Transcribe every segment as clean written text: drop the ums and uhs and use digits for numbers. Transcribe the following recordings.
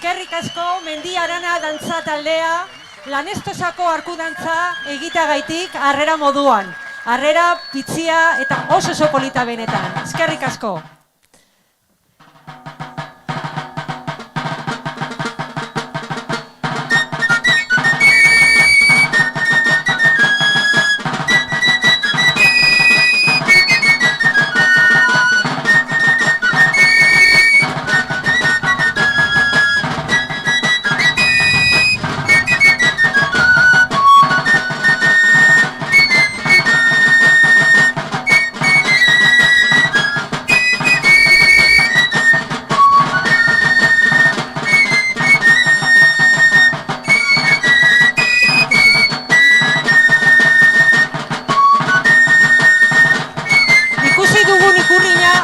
Eskerrik asko Mendi Arana dantza taldea Lanestosako arku dantza egiteagaitik harrera moduan. Harrera, pitzia eta oso polita benetan. Eskerrik asko.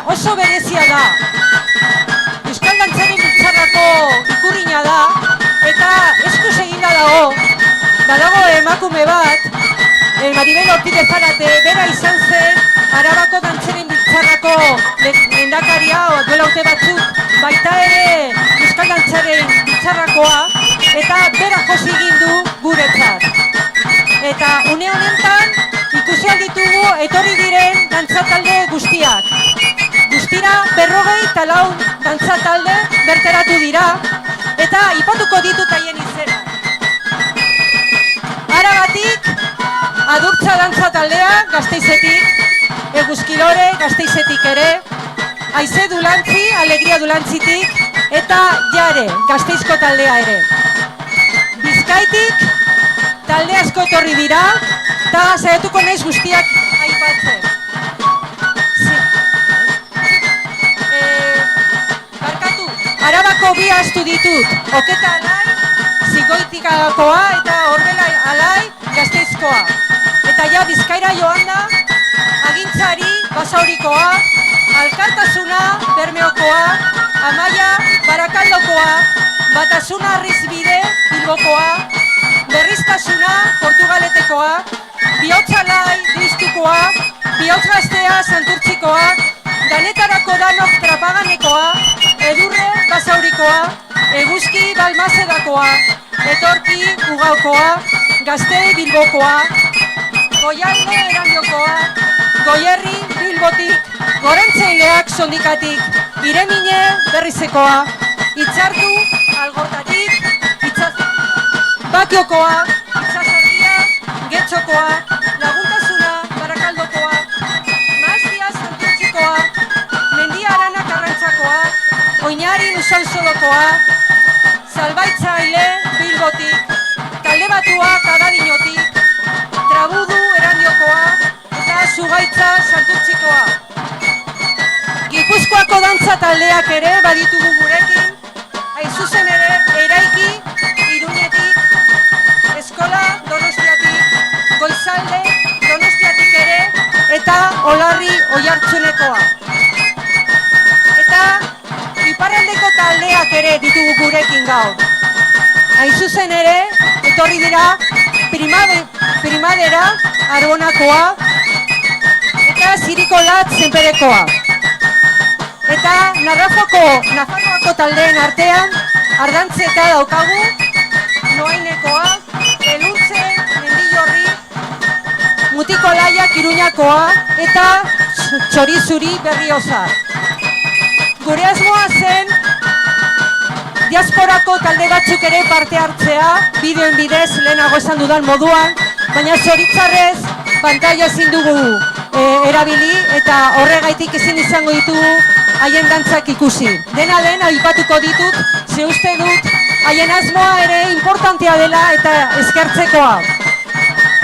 Oso berezia da. Euskal dantzaren biltzarrako ikurriña da eta eskuz eginda dago. Badago emakume bat, Maribel Ortiz Zarate, bera izan zen Arabako dantzaren biltzarrako lehendakaria duela urte batzuk, baita ere Euskal dantzaren biltzarrakoa eta bera josi egin du guretzat. Eta une honetan ikusi ditugu etorri diren dantza talde guztiak. Guztira 54 dantza talde berteratu dira eta aipatuko ditut haien izena. Aragatik Adurtza dantza taldea Gasteizetik, Eguzkilore Gasteizetik ere, Aize Dulantzi, Alegria Dulantzitik eta Jare Gasteizko taldea ere. Bizkaitik talde asko etorri dira eta saiatuko naiz guztiak aipatzen. Arabako bi astu ditut, Oketa Alai, Zigoitikakoa eta Orbela Alai Gasteizkoa. Eta ja Bizkaira joan da, Agintzari Basaurikoa, Alkartasuna Bermeokoa, Amaia Barakaldokoa, Batasuna Arrizbide Bilbokoa, Berriztasuna Portugaletekoa, Bihotz Alai Driztukoa, Bihotz Gaztea Santurtzikoa, Danetarako Danok Trapaganekoa, Edurre Basaurikoa, Eguzki Balmazedakoa, Etorki Ugaukoa, Gazte Bilbokoa, Goialde Erandiokoa, Goierri Bilbotik, Gorantzaileak Sondikatik, Iremine Berrizekoa, Itzartu Algortatik, Bakiokoa, Itzazarria Getxokoa, Laguntasuna Barakaldokoa, Maaztia Santurtzikoa, Mendi Arana Karrantzakoa, Oinari Usansolokoa, Salbaitzaile Bilbotik, Talde Batua Kadadinotik, Trabudu Erandiokoa eta Zugaitza Santurtzikoa. Gipuzkoako dantza taldeak ere baditugu gurekin, hain zuzen ere Eraiki Iruñetik, Eskola Donostiatik, Goizalde Donostiatik ere eta Olarri Oiartzunekoa. Eta iparraldeko taldeak ere ditugu gurekin gaur. Hain zuzen ere, etorri dira Primadera Arbonakoa eta Zirikolat Zenperekoa. Eta Nafarroako taldeen artean Ardantzeta daukagu, Noainekoa, Eluntze Mendillorri, Mutiko Laiak Iruñakoa eta Txorizuri Berrioza. Gure asmoa zen diasporako talde batzuk ere parte hartzea, bideoen bidez lehenago esan dudan moduan, baina zoritzarrez pantaila ezin dugu erabili eta horregaitik ezin izango ditugu haien dantzak ikusi. Dena den aipatuko ditut, ze uste dut haien asmoa ere importantea dela eta eskertzekoa.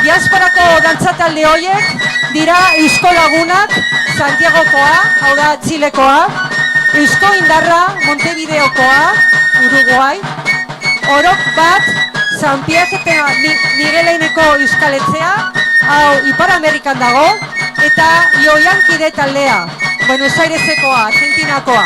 Diasporako dantza talde horiek dira Eusko Lagunak, Santiagokoa, hau da Txilekoa, Eusko Indarra, Montevideokoa, Uruguai, Orok Bat, San Pierre eta Migueleineko Euskaletzea, hau Ipar Amerikan dago, eta Ioiankide taldea, Buenos Airesekoa, Argentinakoa.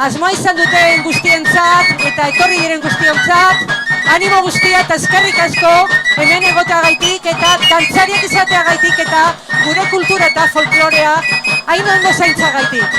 Asmoa izan duten guztientzat eta etorri diren guztiontzat, animo guztia eta eskerrik asko hemen egoteagaitik eta dantzariak izateagaitik eta gure kultura eta folklorea hain ondo zaintzagaitik.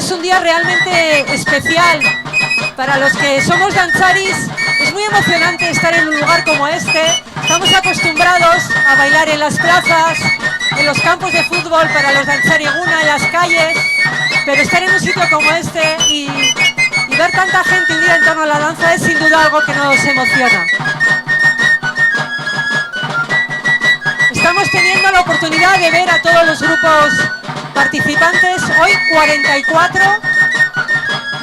es un día realmente especial. Para los que somos danzaris es muy emocionante estar en un lugar como este. Estamos acostumbrados a bailar en las plazas, en los campos de fútbol para los danzari eguna, en las calles, pero estar en un sitio como este y ver tanta gente unida en torno a la danza es sin duda algo que nos emociona. Estamos teniendo la oportunidad de ver a todos los grupos participantes, hoy 44,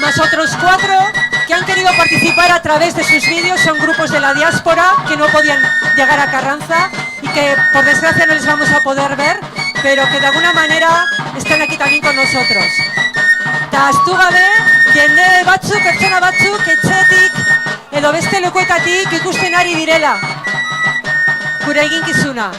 más otros 4 que han querido participar a través de sus vídeos, son grupos de la diáspora que no podían llegar a Carranza y que por desgracia no les vamos a poder ver, pero que de alguna manera están aquí también con nosotros. Eta astu gabe, jende batzuk, pertsona batzuk, etxetik edo beste lekuetatik ikusten ari direla gure eginkizuna.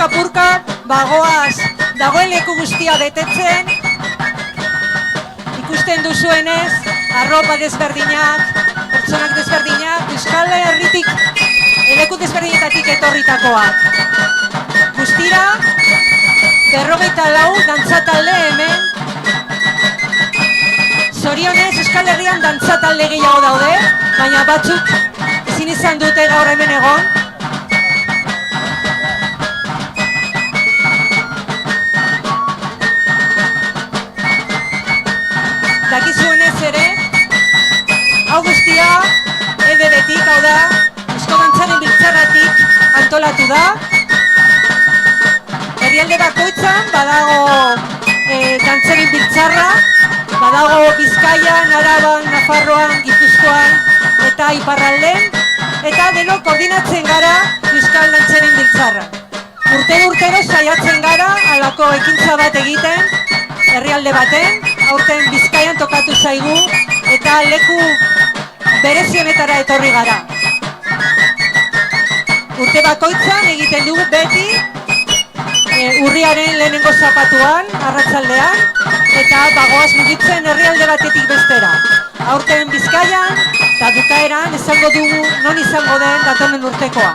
Apurka, bagoaz, dagoen leku guztia betetzen, ikusten duzuenez, arropa desberdinak, pertsonak desberdinak, Euskal Herritik, leku desberdinetatik etorritakoak. Guztira, 54 dantzatalde hemen, zorionez Euskal Herrian dantzatalde gehiago daude, baina batzuk ezin izan dute gaur hemen egon. Dakizuenez ere, hau guztia EDB-tik, hau da, Eusko Dantzaren Biltzarratik antolatu da. Herrialde bakoitzan badago dantzaren biltzarra, badago Bizkaian, Araban, Nafarroan, Gipuzkoan eta Iparralden, eta denok koordinatzen gara Euskal Dantzaren Biltzarra. Urtero saiatzen gara halako ekintza bat egiten, herrialde baten, aurten Bizkaian tokatu zaigu eta leku berezionetara etorri gara. Urte bakoitzan egiten dugu beti urriaren lehenengo zapatuan, arratsaldean, eta bagoaz mugitzen herrialde batetik bestera. Aurten Bizkaian eta bukaeran esango dugu non izango den datorren urtekoa.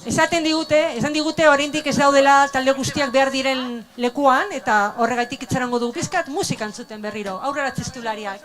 Esan digute oraindik ez daudela talde guztiak behar diren lekuan, eta horregatik itxarango dugu pizkat musika entzuten berriro, aurrera txistulariak.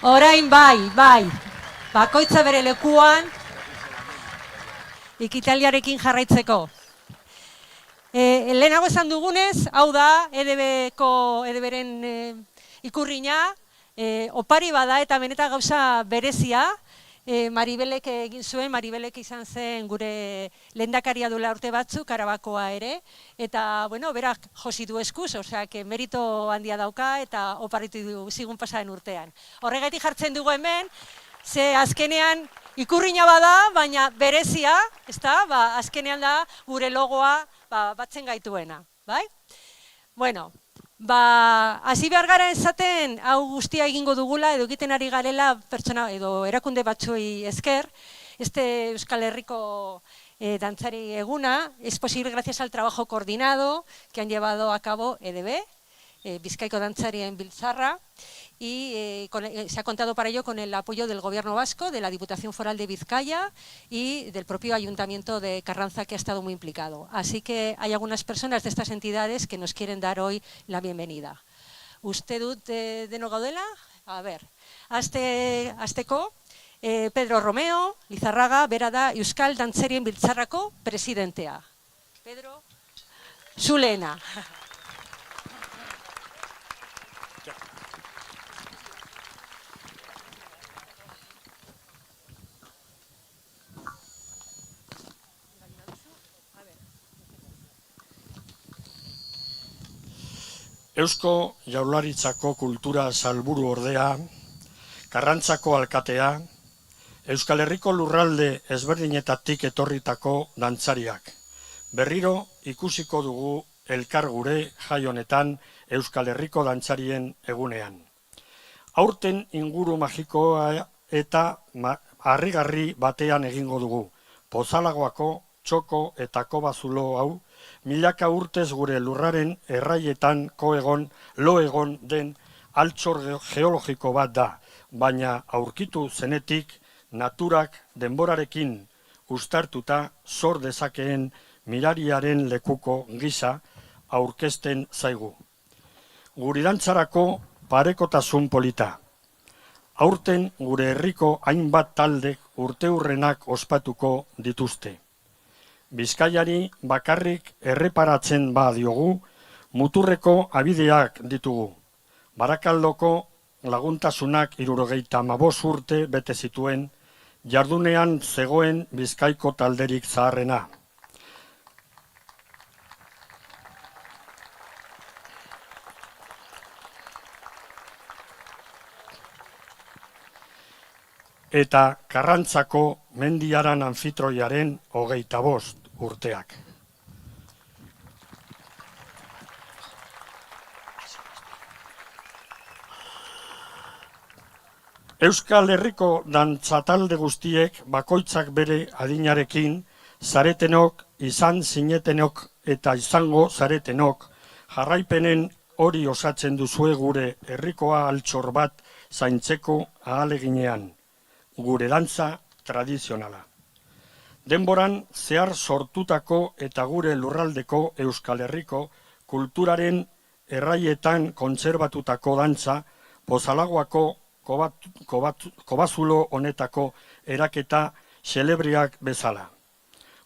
Orain bai, bakoitza bere lekuan, ikitaliarekin jarraitzeko. Lehenago esan dugunez, hau da, EDB-ren ikurrina, opari bada eta benetan gauza berezia, Maribelek egin zuen, Maribelek izan zen gure lehendakaria duela urte batzuk, Arabakoa ere, eta, bueno, berak josi du eskuz, osea, merito handia dauka eta oparitu du zigun pasaren urtean. Horregatik jartzen dugu hemen, ze azkenean ikurrina bada, baina berezia, ezta, azkenean da gure logoa batzen gaituena, bai? Bueno, hasi behar gara esaten hau guztia egingo dugula edo egiten ari garela pertsona edo erakunde batzuei esker, Euskal Herriko dantzari eguna es posible gracias al trabajo coordinado que han llevado a cabo EDB Bizkaiko Dantzarien Biltzarra, y se ha contado para ello con el apoyo del Gobierno vasco, de la Diputación Foral de Vizcaya y del propio Ayuntamiento de Carranza, que ha estado muy implicado. Así que hay algunas personas de estas entidades que nos quieren dar hoy la bienvenida. Uste dut deno gaudela? A ver, hasteko, Pedro Romeo Lizarraga bera da Euskal Dantzarien Biltzarrako presidentea. Pedro, zu lehena. Eusko Jaurlaritzako Kultura Sailburu ordea, Karrantzako alkatea, Euskal Herriko lurralde ezberdinetatik etorritako dantzariak. Berriro ikusiko dugu elkar gure jai honetan Euskal Herriko dantzarien egunean. Aurten inguru magikoa eta harrigarri batean egingo dugu. Pozalagoako, txoko eta kobazulo hau, milaka urtez gure lurraren erraietan lo egon den altxor geologiko bat da, baina aurkitu zenetik naturak denborarekin uztartuta sor dezakeen mirariaren lekuko gisa aurkezten zaigu. Guridantzarako parekotasun polita. Aurten gure herriko hainbat taldek urteurrenak ospatuko dituzte. Bizkaiari bakarrik erreparatzen badiogu, muturreko abideak ditugu. Barakaldoko laguntasunak 75 urte bete zituen, jardunean zegoen Bizkaiko talderik zaharrena. Eta Karrantzako mendiaran anfitroiaren 25 urteak. Euskal Herriko dantzatalde guztiek bakoitzak bere adinarekin, zaretenok, izan zinetenok eta izango zaretenok, jarraipenen hori osatzen duzue gure herrikoa altxor bat zaintzeko ahaleginean, gure dantza tradizionala. Denboran zehar sortutako eta gure lurraldeko Euskal Herriko kulturaren erraietan kontserbatutako dantza, Pozalagoako kobazulo honetako eraketa xelebriak bezala.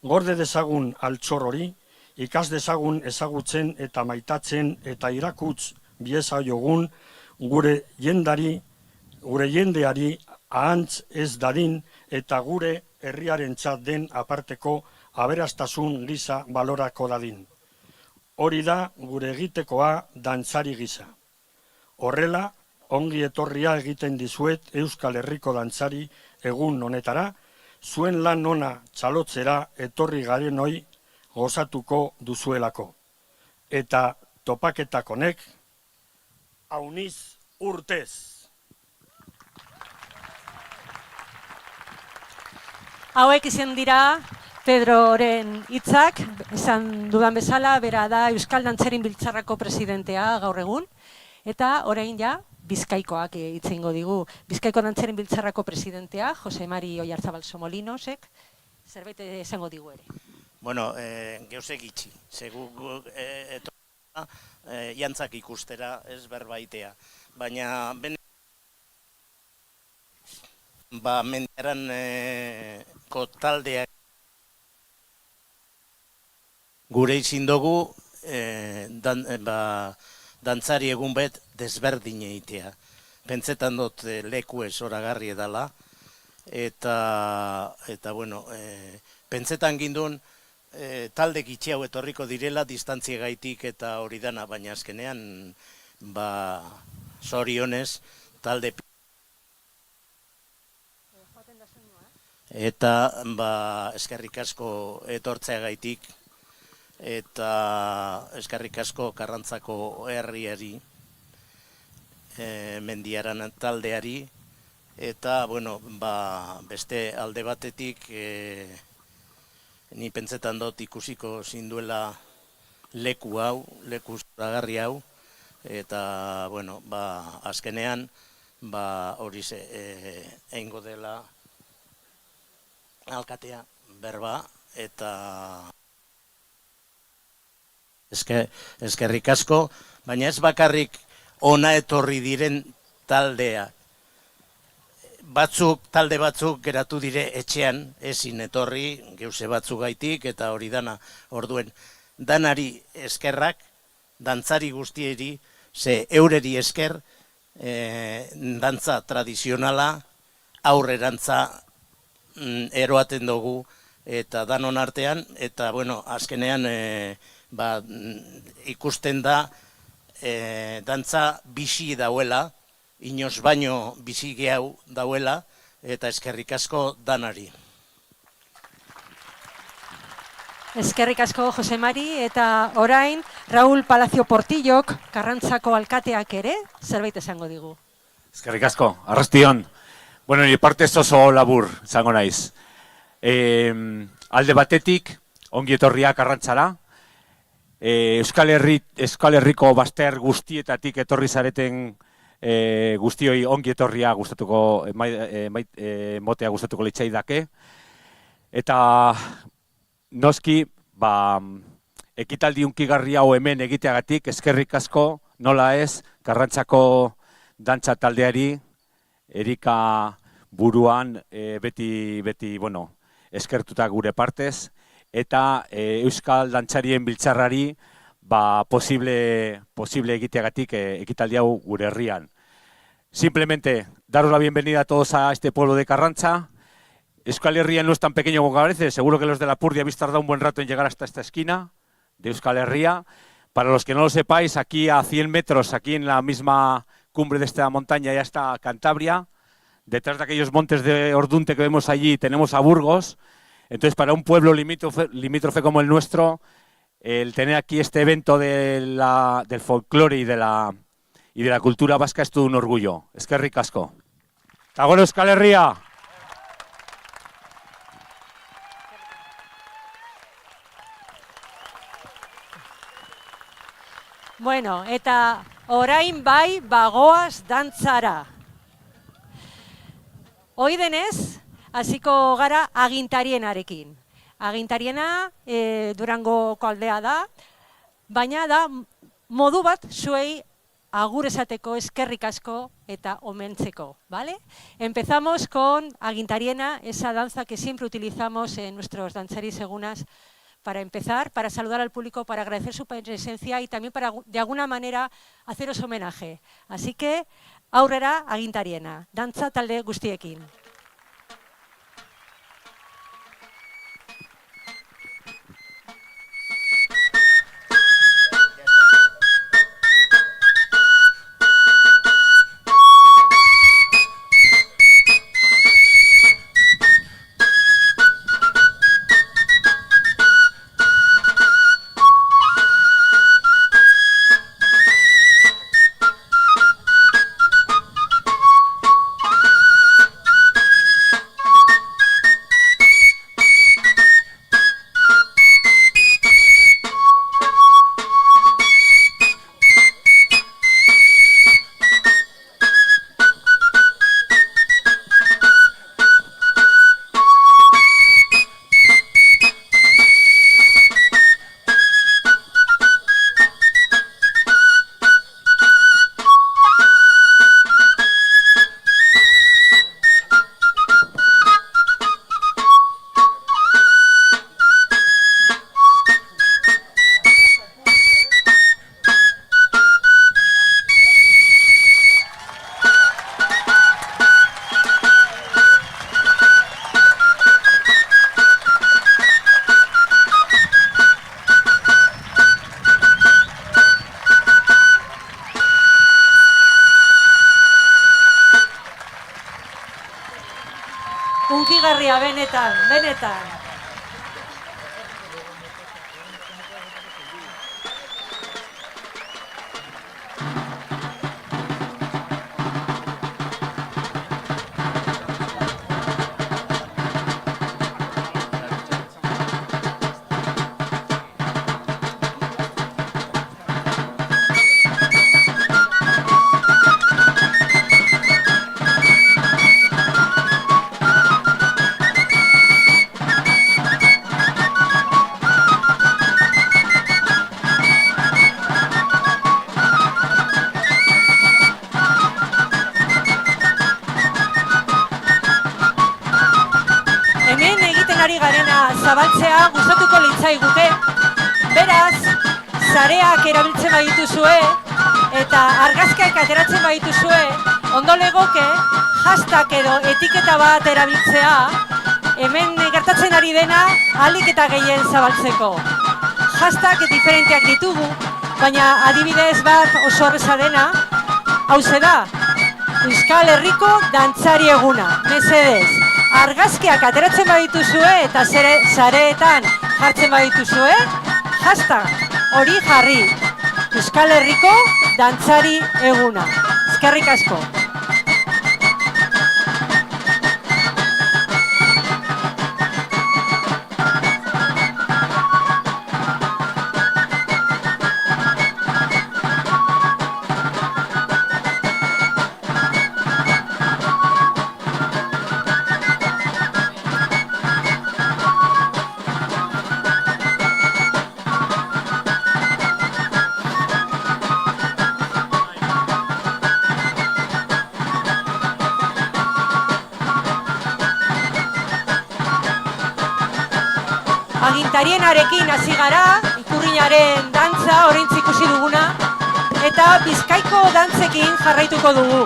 Gorde dezagun altxor hori, ikas dezagun ezagutzen eta maitatzen eta irakutz biezaiogun gure jendeari ahantz ez dadin eta gure herriarentzat den aparteko aberastasun gisa balorako dadin. Hori da gure egitekoa dantzari gisa. Horrela, ongi etorria egiten dizuet Euskal Herriko dantzari egun honetara, zuen lan ona txalotzera etorri garenoi gozatuko duzuelako. Eta topaketak honek, auniz urtez. Hauek izan dira Pedroren hitzak, esan dudan bezala, bera da Euskal Dantzarien Biltzarrako presidentea gaur egun, eta orain ja Bizkaikoak hitz egingo digu. Bizkaiko Dantzarien Biltzarrako presidentea, Jose Mari Oyarzabal Somolinosek, zerbait esango digu ere. Bueno, geusek itxi, segu jantzak ikustera, ez berbaitea, baina mendiaran taldeak gure izin dugu dantzari egun bet desberdin egitea. Pentsetan dut leku ez oragarri edala, eta bueno, pentsetan gindun talde gitxi hau etorriko direla distantzia gaitik eta hori dana, baina azkenean zorionez talde eta eskerrik asko etortzea gaitik eta eskerrik asko Karrantzako herriari, mendiaran taldeari, eta bueno, beste alde batetik ni pentsetan dut ikusiko zinduela leku hau, leku zoragarri hau, eta, bueno, azkenean, hori eingo dela alkatea berba, eta eskerrik asko, baina ez bakarrik ona etorri diren taldea. Talde batzuk geratu dire etxean, ezin etorri, geuse batzuk gaitik, eta hori dana, orduen, danari eskerrak, dantzari guztieri, ze eureri esker, dantza tradizionala, aurrerantza eroaten dugu, eta danon artean, eta, bueno, azkenean, ikusten da, dantza bizi dauela, inoz baino bizi gehau dauela, eta eskerrik asko danari. Eskerrik asko Jose Mari, eta orain Raúl Palacio Portillok, Karrantzako alkateak ere, zerbait esango digu. Eskerrik asko, arrastion. Bueno, nire partez oso labur, zango naiz. Alde batetik, ongi etorriak Karrantzara, Euskal Herriko bazter guztietatik etorri zareten guztioi ongi etorria gustatuko, motea gustatuko litzaidake. Eta noski, ekitaldi hunkigarri hau hemen egiteagatik, eskerrik asko, nola ez, Karrantzako dantza taldeari, Erika buruan beti, bueno, eskertuta gure partez, eta Euskal Dantzarien Biltzarrari posible egiteagatik ekitaldi hau gure herrian. Simplemente, daros la bienvenida a todos a este pueblo de Karrantza. Euskal Herria no es tan pequeño como parece, seguro que los de Lapurdi habéis tardado un buen rato en llegar hasta esta esquina de Euskal Herria. Para los que no lo sepáis, aquí a 100 metros, aquí en la misma cumbre de esta montaña ya está Cantabria. Detrás de aquellos montes de Ordunte que vemos allí tenemos a Burgos. Entonces, para un pueblo limítrofe como el nuestro, el tener aquí este evento del folclore y de la cultura vasca es todo un orgullo. Eskerrik asko. Agora Euskal Herria. Bueno, eta orain bai bagoaz dantzara. Hoi denez, hasiko gara agintarienarekin. Agintariena Durangoko aldea da, baina da modu bat zuei agur esateko, eskerrik asko eta omentzeko, ¿vale? Empezamos con agintariena, esa danza que siempre utilizamos en nuestros danzaris egunas para empezar, para saludar al público, para agradecer su presencia y también para, de alguna manera, haceros homenaje. Así que, aurrera agintariena, dantza talde guztiekin. Hunkigarria benetan, benetan. ari garena zabaltzea gustatuko litzaiguke. Beraz, sareak erabiltzen badituzue eta argazkiak ateratzen badituzue, ondo legoke hashtag edo etiketa bat erabiltzea hemen gertatzen ari dena ahalik eta gehien zabaltzeko. Hashtag diferenteak ditugu, baina adibidez bat oso erreza dena, hauze da, Euskal Herriko dantzari eguna, mesedez. Argazkiak ateratzen badituzue eta sareetan jartzen badituzue, hashtag hori jarri, Euskal Herriko dantzari eguna. Eskerrik asko. Agintarienarekin hasi gara, ikurrinaren dantza oraintxe ikusi duguna, eta Bizkaiko dantzekin jarraituko dugu.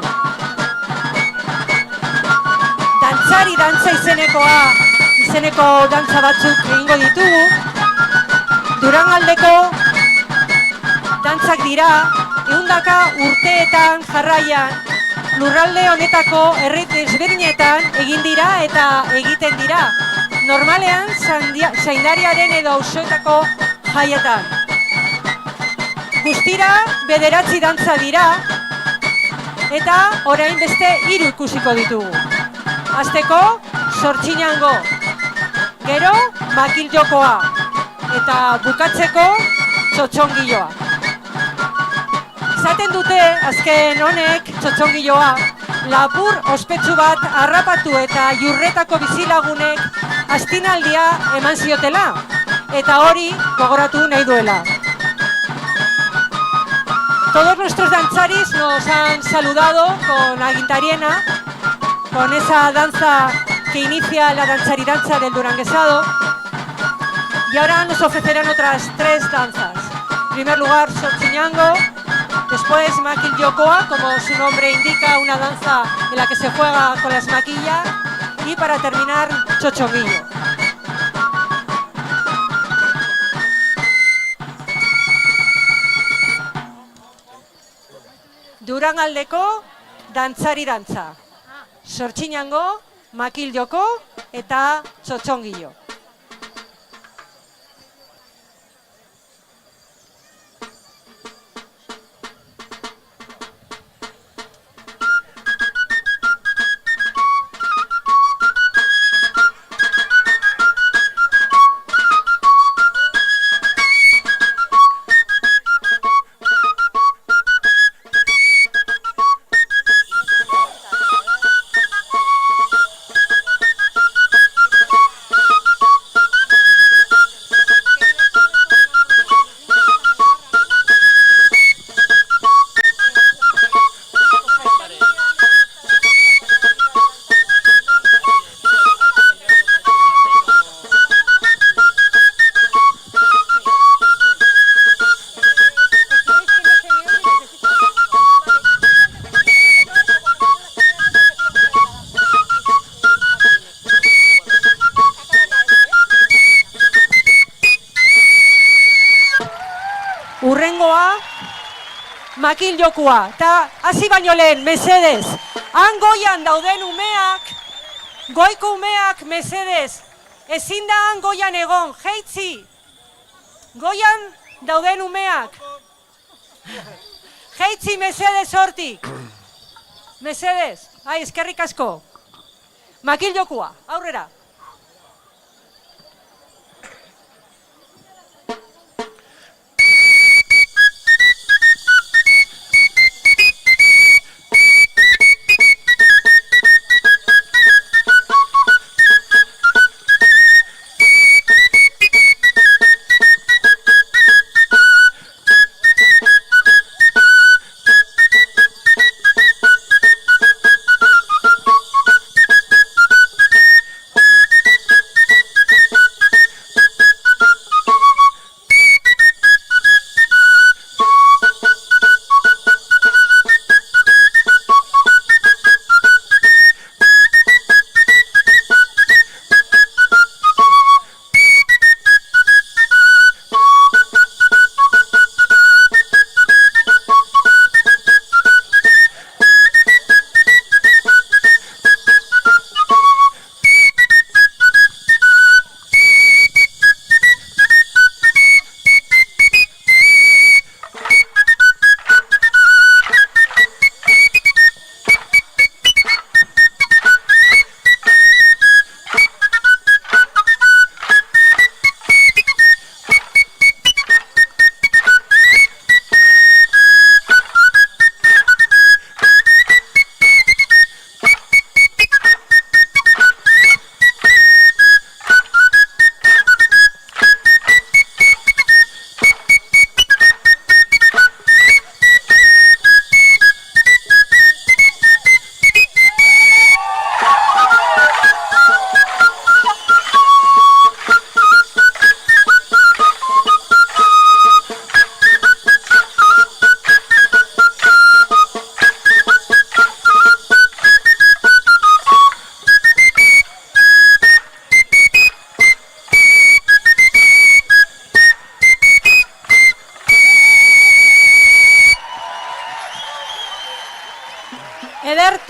Dantzari dantza izeneko dantza batzuk egingo ditugu. Durangaldeko dantzak dira, 100 urteetan jarraian, lurralde honetako herri desberdinetan egin dira eta egiten dira. Normalean, zaindariaren edo auzoetako jaietan. Guztira, 9 dantza dira, eta orain beste 3 ikusiko ditugu. Hasteko, Zortzinango, gero, makil jokoa, eta bukatzeko, txotxongiloa. Esaten dute, azken honek, txotxongiloa, lapur ospetsu bat harrapatu eta jurretako bizilagunek astinaldia eman ziotela, eta hori gogoratu nahi duela. Todos nuestros danzaris nos han saludado con Agintariena, con esa danza que inicia la danzaridanza del Duranguesado, y ahora nos ofrecerán otras 3 danzas. En primer lugar, Zortzinango, después Makil Jokoa, como su nombre indica, una danza en la que se juega con las maquillas, y para terminar, Txotxongillo. Durangaldeko dantzari dantza. Zortzinango, Makil Joko eta Txotxongillo. Urrengoa, Makil Jokua. Eta hasi baino lehen, mesedez, han goian dauden umeak, goiko umeak, mesedez, ezin da han goian egon, jeitzi. Goian dauden umeak. Jeitzi, mesedez, hortik. Mesedez, eskerrik asko. Makil Jokua, aurrera.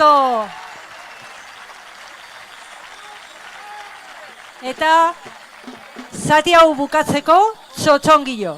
Asto. Eta zati hau bukatzeko txotxongilo.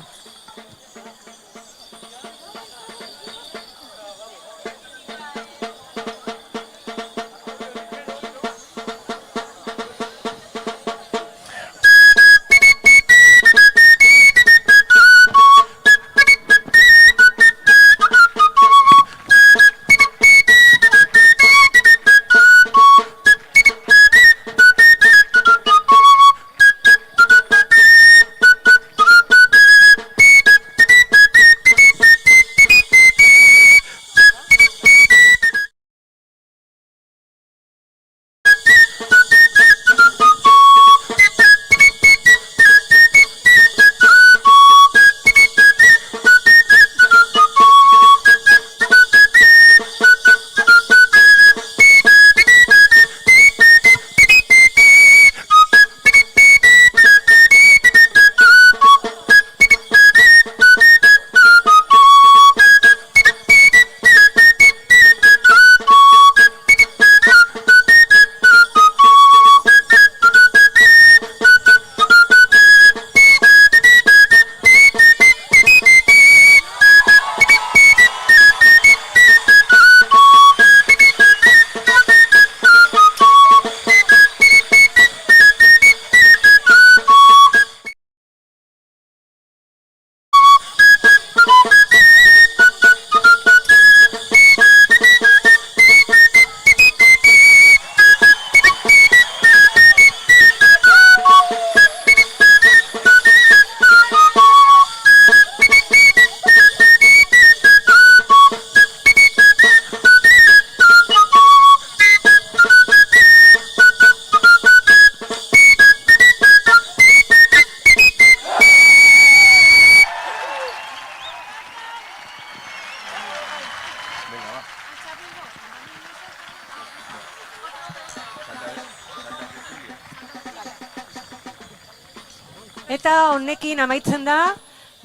Eta honekin amaitzen da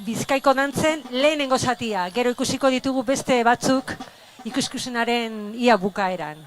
Bizkaiko dantzen lehenengo zatia. Gero ikusiko ditugu beste batzuk ikuskizunaren ia bukaeran.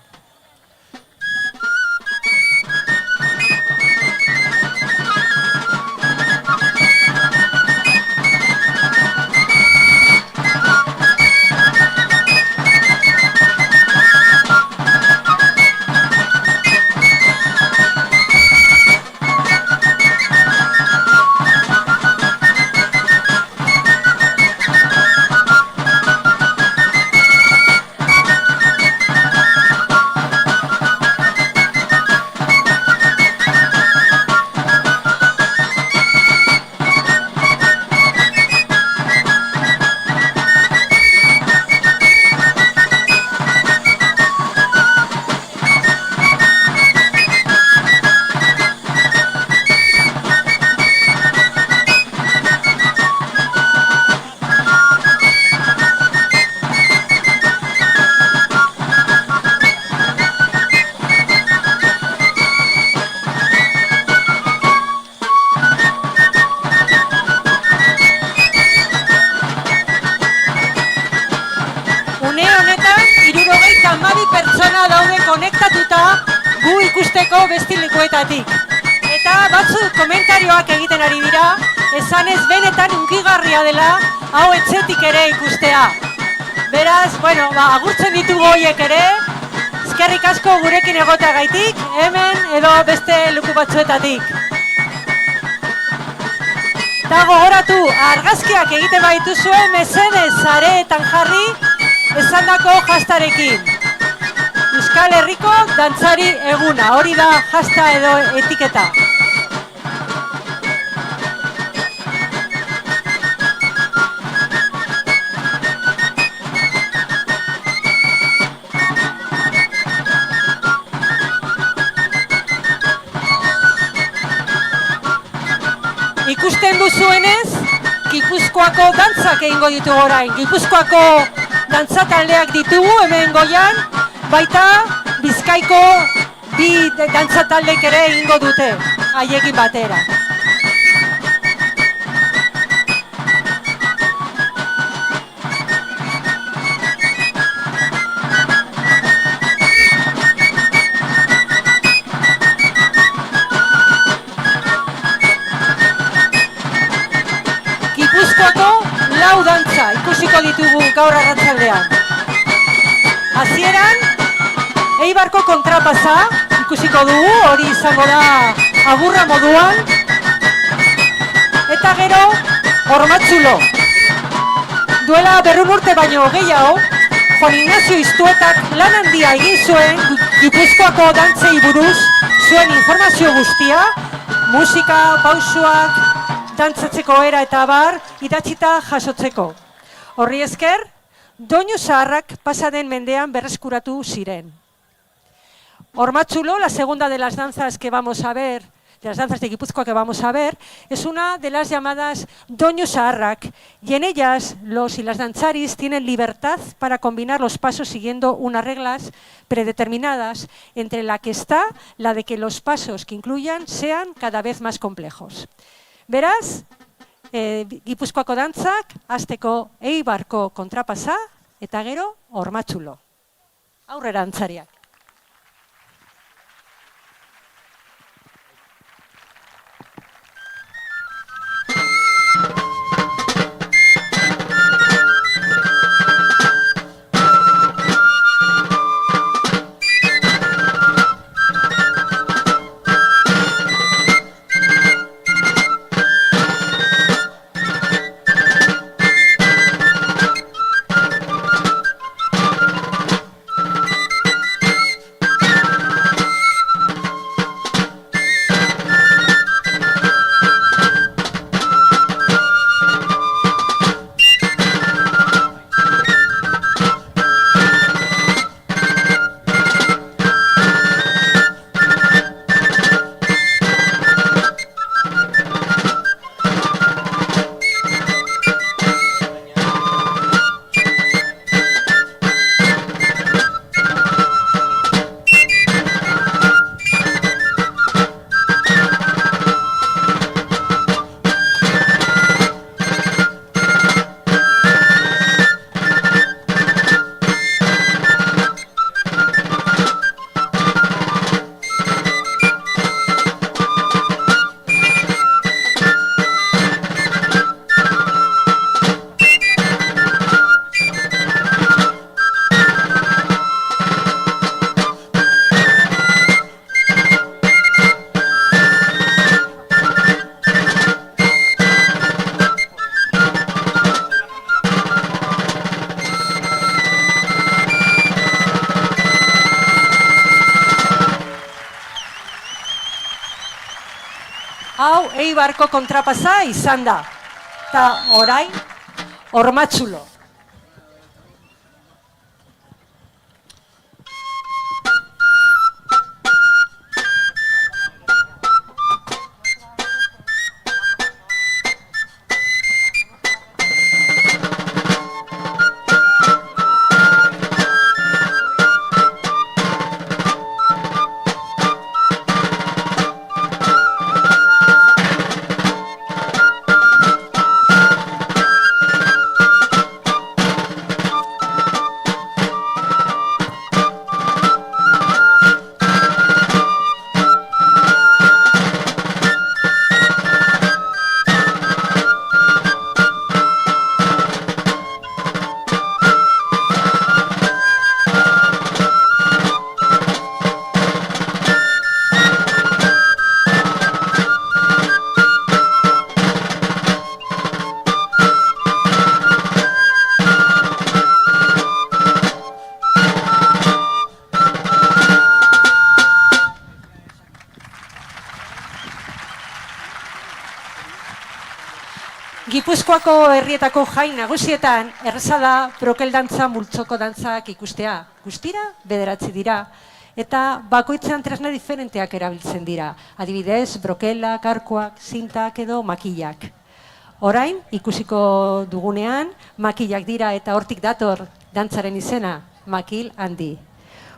Konektatuta gu ikusteko beste lekuetatik. Eta batzuk komentarioak egiten ari dira, esanez benetan hunkigarria dela hau etxetik ere ikustea. Beraz, agurtzen ditugu horiek ere, eskerrik asko gurekin egoteagaitik, hemen edo beste leku batzuetatik. Eta gogoratu, argazkiak egiten baituzue mesedez sareetan jarri esandako hastarekin. Euskal Herriko dantzari eguna, hori da hasta edo etiketa. Ikusten duzuenez, Gipuzkoako dantzak egingo ditugu orain. Gipuzkoako dantzataldeak ditugu hemen goian, baita Bizkaiko bi dantzataldek ere egingo dute, haiekin batera. lau dantza ikusiko ditugu gaur arratsaldean. Hasieran, Eibarko kontrapasa ikusiko dugu, hori izango da agurra moduan. Eta gero, Ormatzulo. Duela 100 urte baino gehiago, Juan Ignacio Iztuetak lan handia egin zuen Gipuzkoako dantzei buruz zuen informazio guztia, musika, pausuak, dantzatzeko era eta abar, idatzita jasotzeko. Horri esker, doinu zaharrak pasaden mendean berreskuratu ziren. Ormatzulo, la segunda de las danzas que vamos a ver, de las danzas de Guipúzcoa que vamos a ver, es una de las llamadas doinu zaharrak, y en ellas los y las danzaris tienen libertad para combinar los pasos siguiendo unas reglas predeterminadas, entre la que está la de que los pasos que incluyan sean cada vez más complejos. Beraz, Gipuzkoako dantzak, hasteko Eibarko kontrapasa, eta gero Ormatzulo. Aurrera dantzariak. Hau Eibarko kontrapasa izan da. Eta orain, Ormatzulo. Gipuzkoako herrietako jai nagusietan erraza da brokel dantza multzoko dantzak ikustea. Guztira 9 dira eta bakoitzean tresna diferenteak erabiltzen dira. Adibidez, brokelak, arkoak, zintak edo makillak. Orain, ikusiko dugunean, makillak dira eta hortik dator dantzaren izena, makil handi.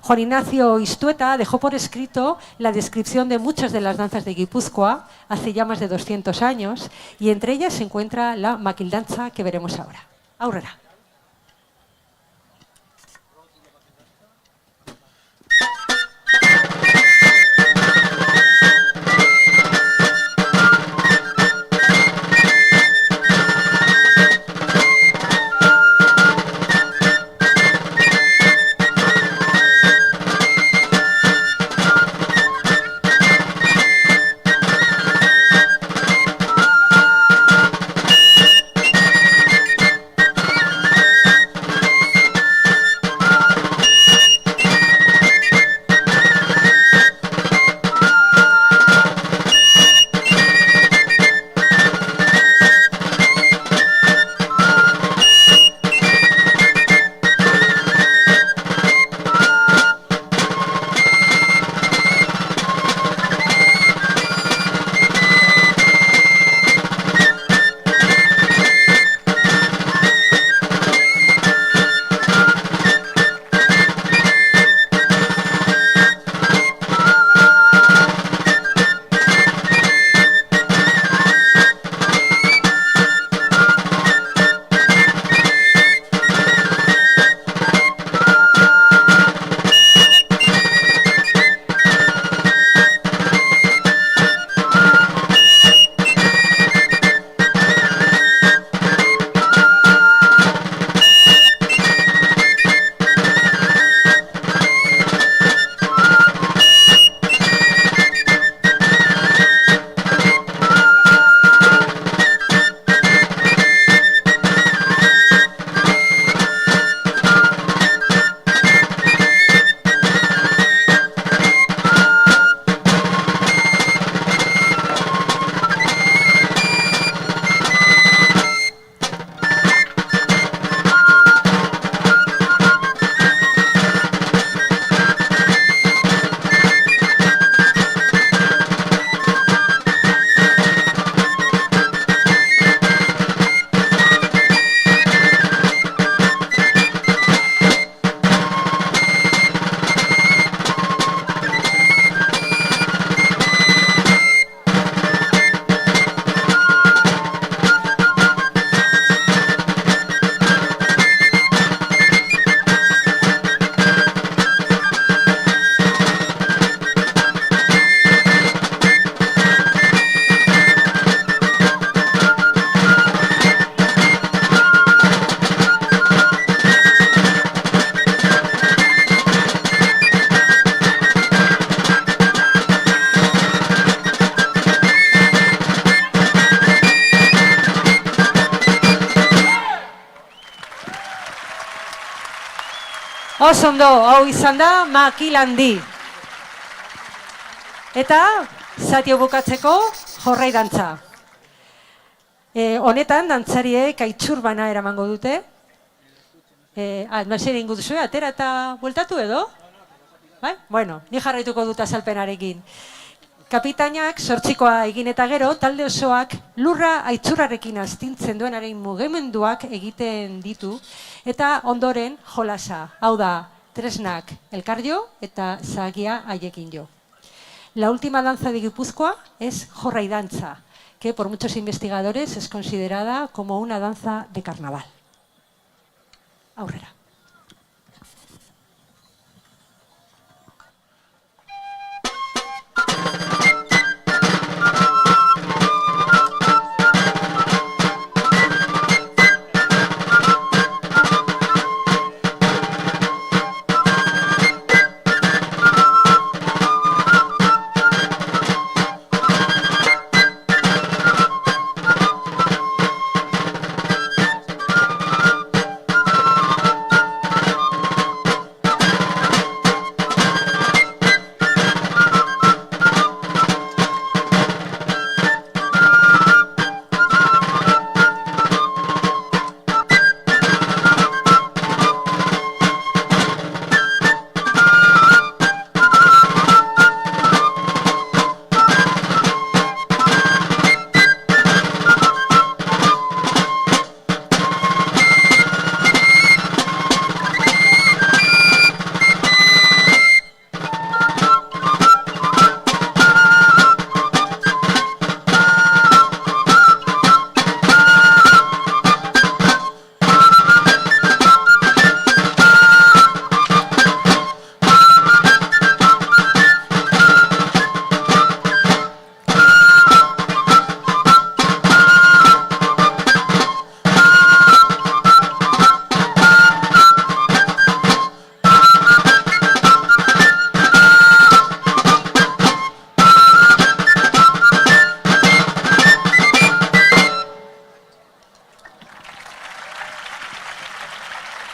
Juan Ignacio Iztueta dejó por escrito la descripción de muchas de las danzas de Guipúzcoa hace ya más de 200 años y entre ellas se encuentra la maquildanza que veremos ahora. Aurrera. Oso ondo, hau izan da makilandi. Eta, zati hau bukatzeko, jorrai dantza. Honetan, dantzariek aitzur bana eramango dute. Zer ingo duzu, atera eta bueltatu edo? Bai? Bueno, ni jarraituko dut azalpenarekin. Kapitainak sortzikoa egin eta gero, talde osoak lurra aitzurrarekin astintzen duenaren mugimenduak egiten ditu, eta ondoren jolasa, hau da, tresnak elkarjo eta zagia haiekin jo. La última danza de Guipúzcoa es jorrai danza, que por muchos investigadores es considerada como una danza de carnaval. Aurrera.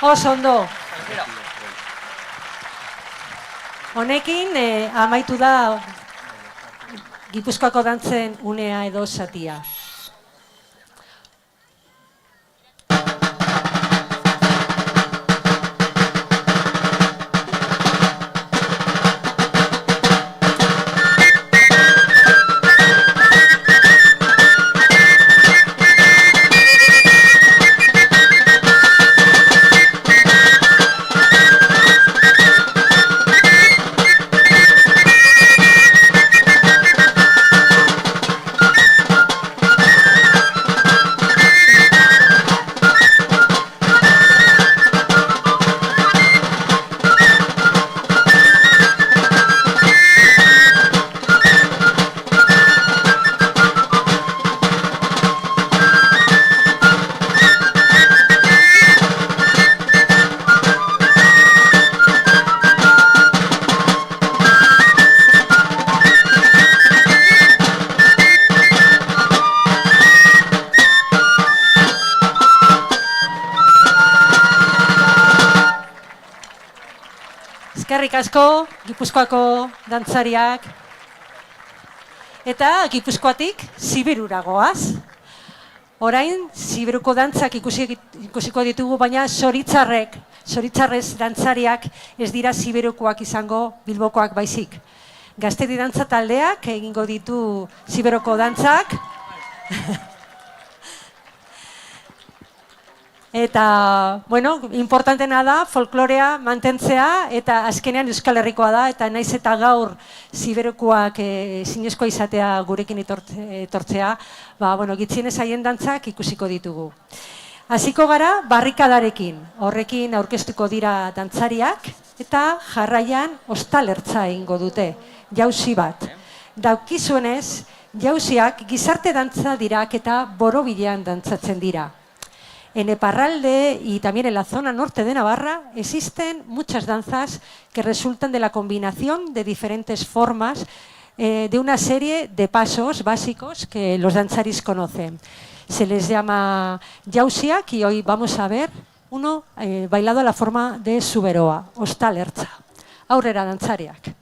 Oso ondo. Honekin amaitu da Gipuzkoako dantzen unea edo zatia. Eskerrik asko, Gipuzkoako dantzariak. Eta Gipuzkoatik Sibirura goaz. Orain, Sibiruko dantzak ikusiko ditugu, baina zoritxarrez dantzariak ez dira Sibirukoak izango, Bilbokoak baizik. Gaztedi dantza taldeak egingo ditu Sibiruko dantzak. Eta, bueno, importantena da folklorea mantentzea eta azkenean Euskal Herrikoa da eta naiz eta gaur Siberukoak zinezkoa izatea gurekin etortzea, bueno, gitzienez haien dantzak ikusiko ditugu. Hasiko gara barrikadarekin, horrekin aurkeztuko dira dantzariak eta jarraian ostalertza egingo dute, jauzi bat. Daukizuenez, jauziak gizarte dantza dirak eta borobilean dantzatzen dira. En Eparralde y también en la zona norte de Navarra existen muchas danzas que resultan de la combinación de diferentes formas de una serie de pasos básicos que los danzaris conocen. Se les llama jauziak y hoy vamos a ver Uno, bailado a la forma de Zuberoa, ostalertza. Aurrera dantzariak.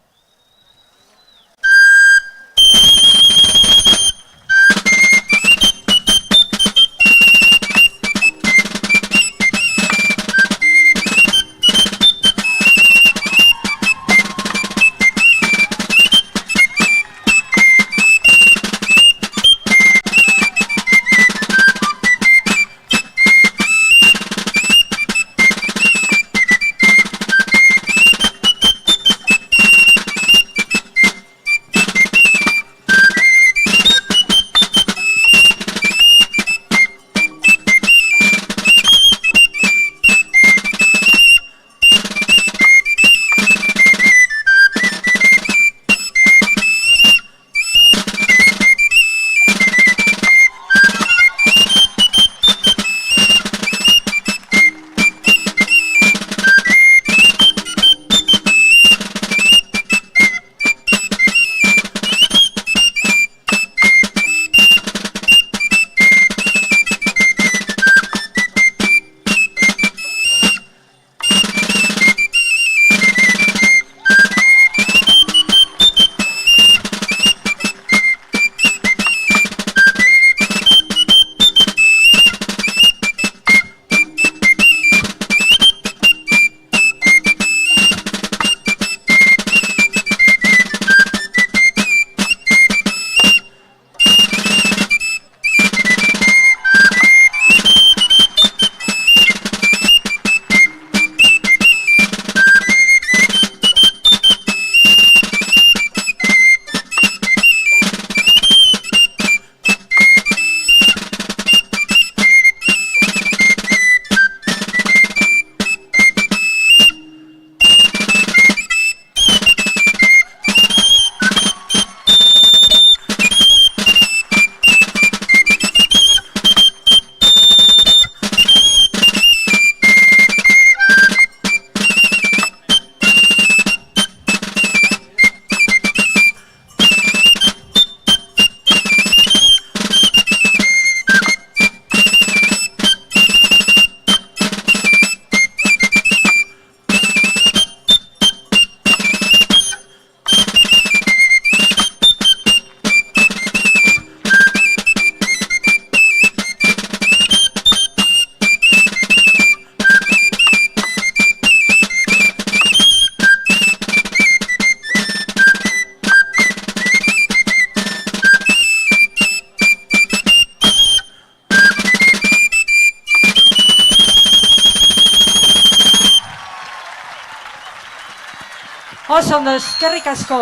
Oso ondo, eskerrik asko.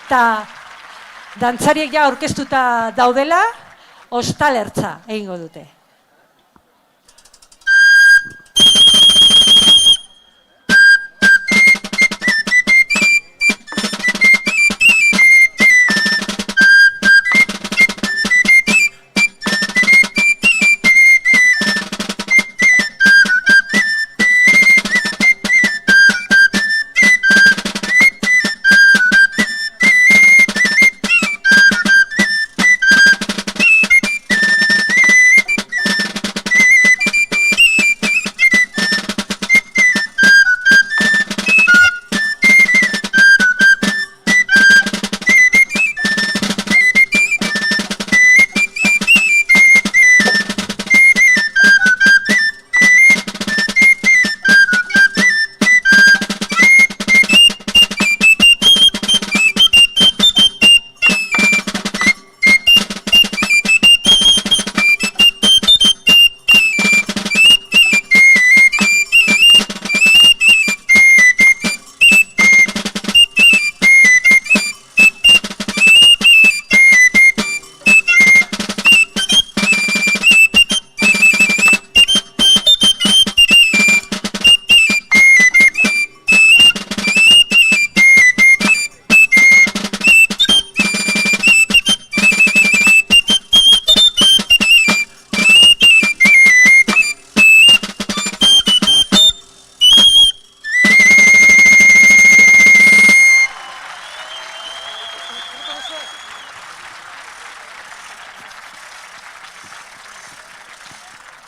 Ta dantzariek ja aurkeztuta daudela, ostalertza egingo dute.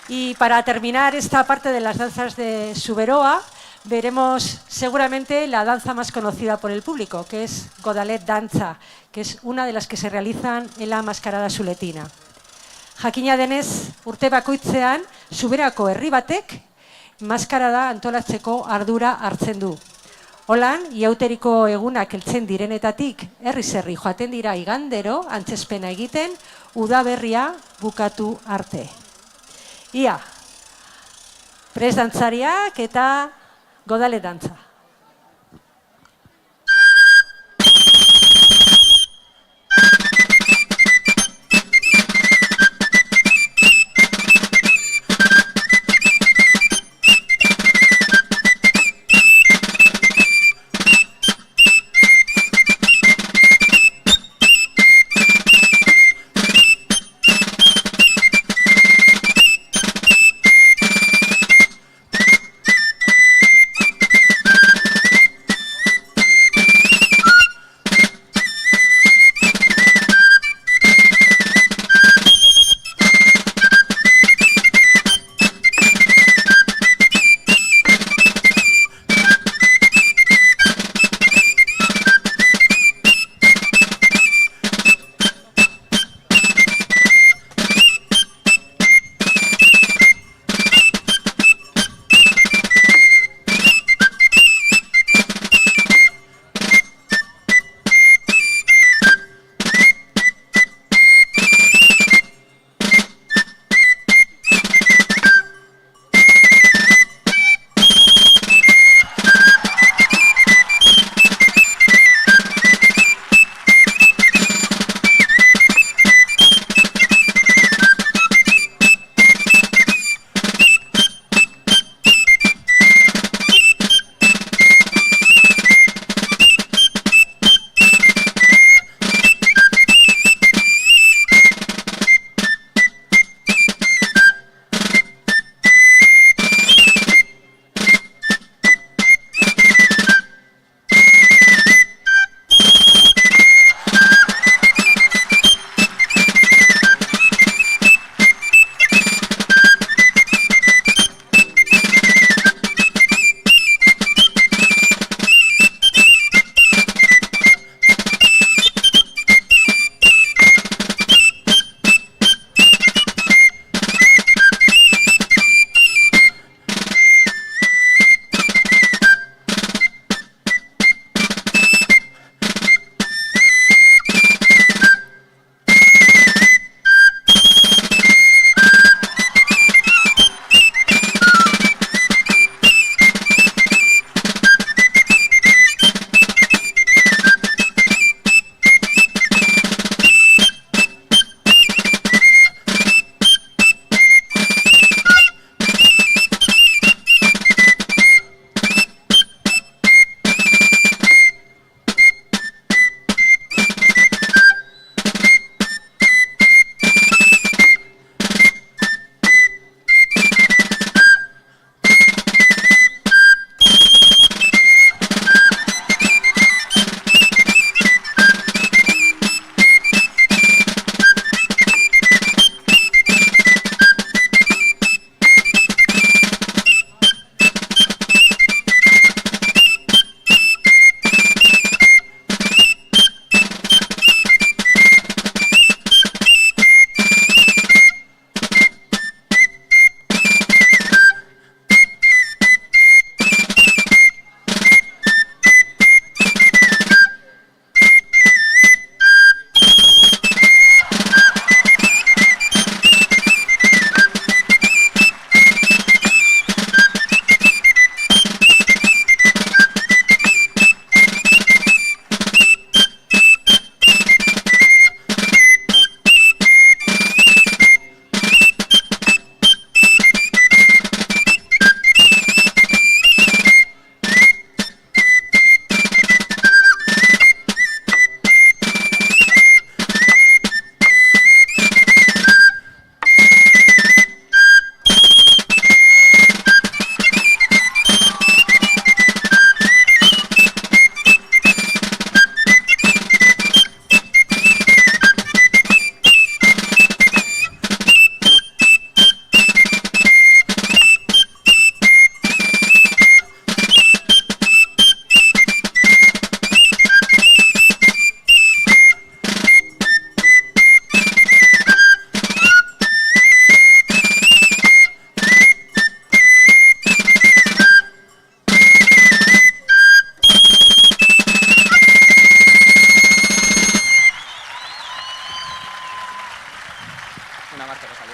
Y para terminar esta parte de las danzas de Suberoa, veremos seguramente la danza más conocida por el público, que es Godalet Dantza, que es una de las que se realizan en la mascarada zuletina. Jakina denez, urte bakoitzean, Zuberako herri batek maskarada antolatzeko ardura hartzen du. Holan, iauteriko egunak heltzen direnetatik herriz herri joaten dira igandero antzezpena egiten udaberria bukatu arte. Ia, prest dantzariak eta Godalet dantza.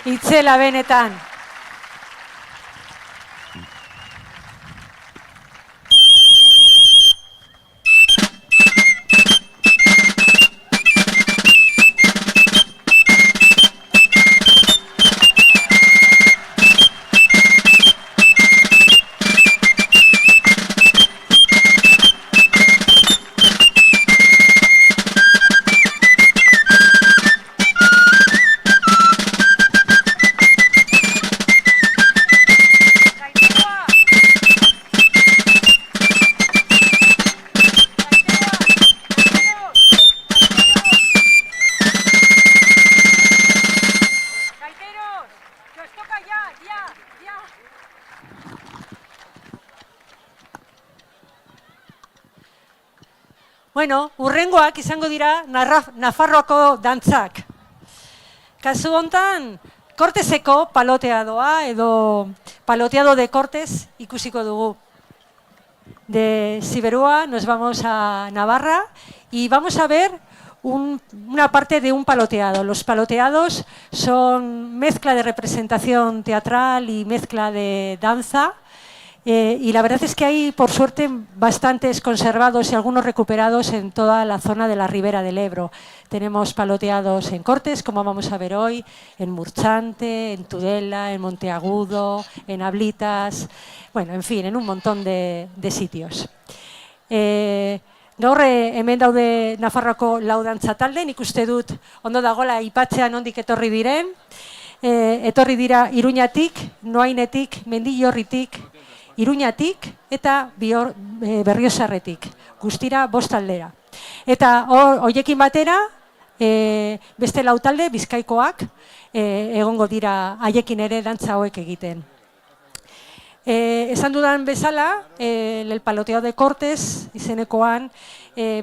Itzela benetan. Bueno, urrengoak izango dira Nafarroako dantzak. Kasu hontan, Corteseko paloteadoa edo paloteado de Cortes ikusiko dugu. De Siberua nos vamos a Navarra y vamos a ver una parte de un paloteado. Los paloteados son mezcla de representación teatral y mezcla de danza. Y la verdad es que hay, por suerte, bastantes conservados y algunos recuperados en toda la zona de la Ribera del Ebro. Tenemos paloteados en Cortes, como vamos a ver hoy, en Murchante, en Tudela, en Monteagudo, en Ablitas, bueno, en fin, en un montón de sitios. Gaur hemen daude Nafarroako lau dantza talde, nik uste dut ondo dagoela aipatzea nondik etorri diren. Etorri dira Iruñatik, Noainetik, Mendillorritik, Iruñatik eta Berriozarretik, guztira 5 taldera. Eta hoiekin batera, beste 4 talde Bizkaikoak egongo dira haiekin ere dantza hauek egiten. Esan dudan bezala, el paloteo de Cortes izenekoan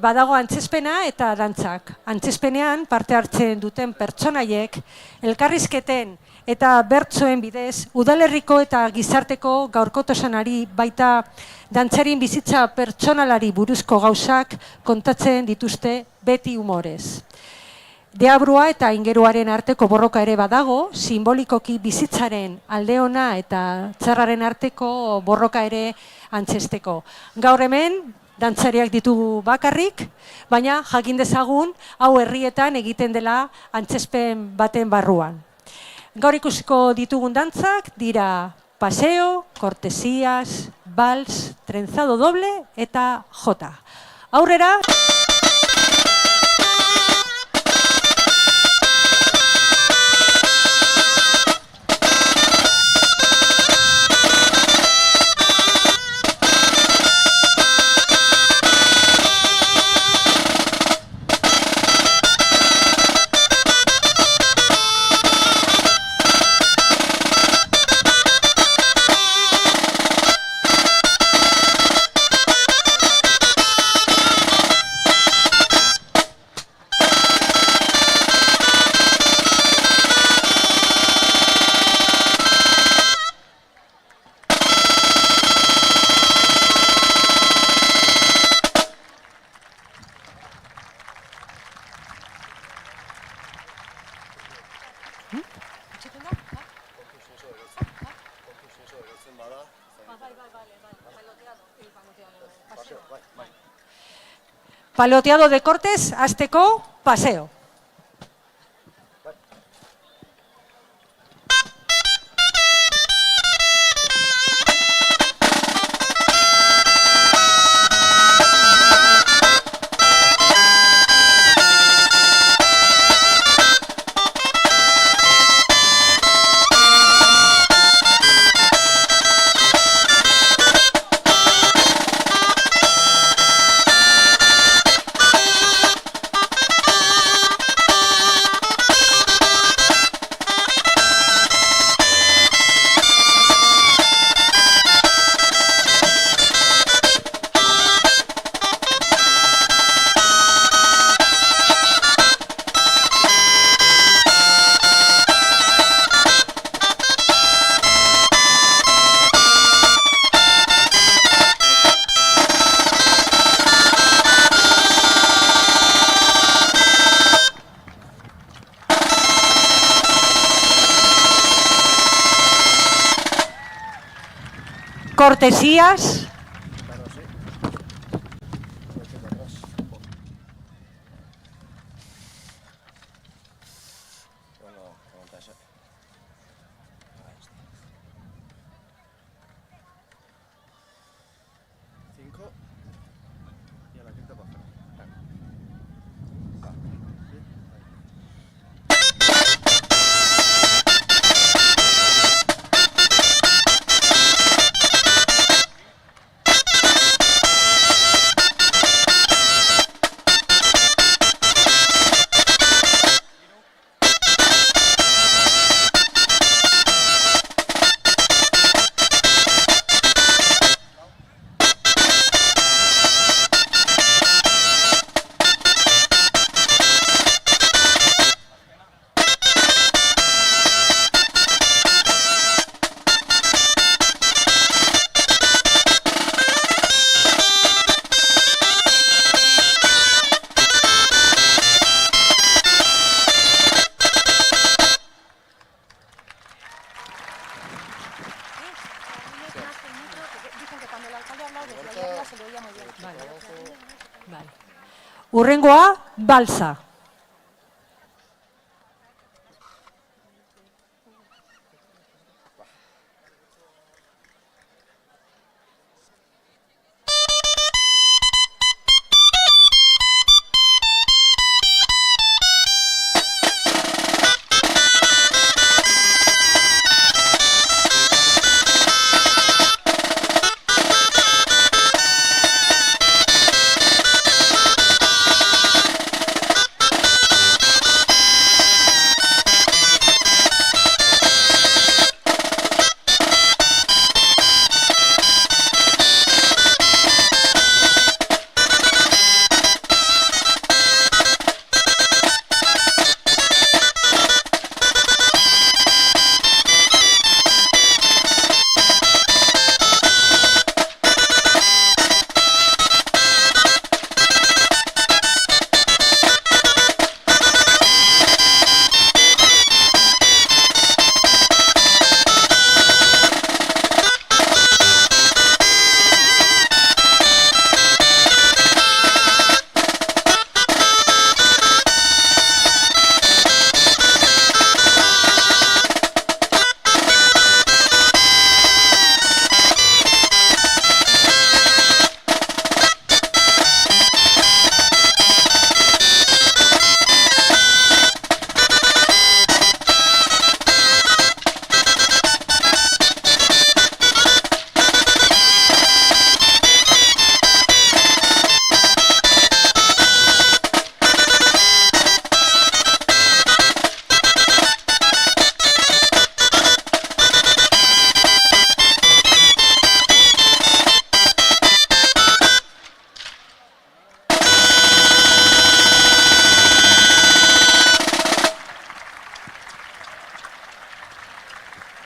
badago antzespena eta dantzak. Antzespenean parte hartzen duten pertsonaiek elkarrizketen eta bertsoen bidez udalerriko eta gizarteko gaurkotasunari baita dantzarien bizitza pertsonalari buruzko gauzak kontatzen dituzte beti humorez. Deabrua eta ingeruaren arteko borroka ere badago, simbolikoki bizitzaren alde ona eta txarraren arteko borroka ere antzesteko. Gaur hemen, dantzariak ditugu bakarrik, baina jakin dezagun hau herrietan egiten dela antzespen baten barruan. Gaur ikusiko ditugun dantzak dira paseo, cortesías, vals, trenzado doble eta jota. Aurrera! Paloteado de Cortes, hasteko paseo. cortesías. Hurrengoa, balsa.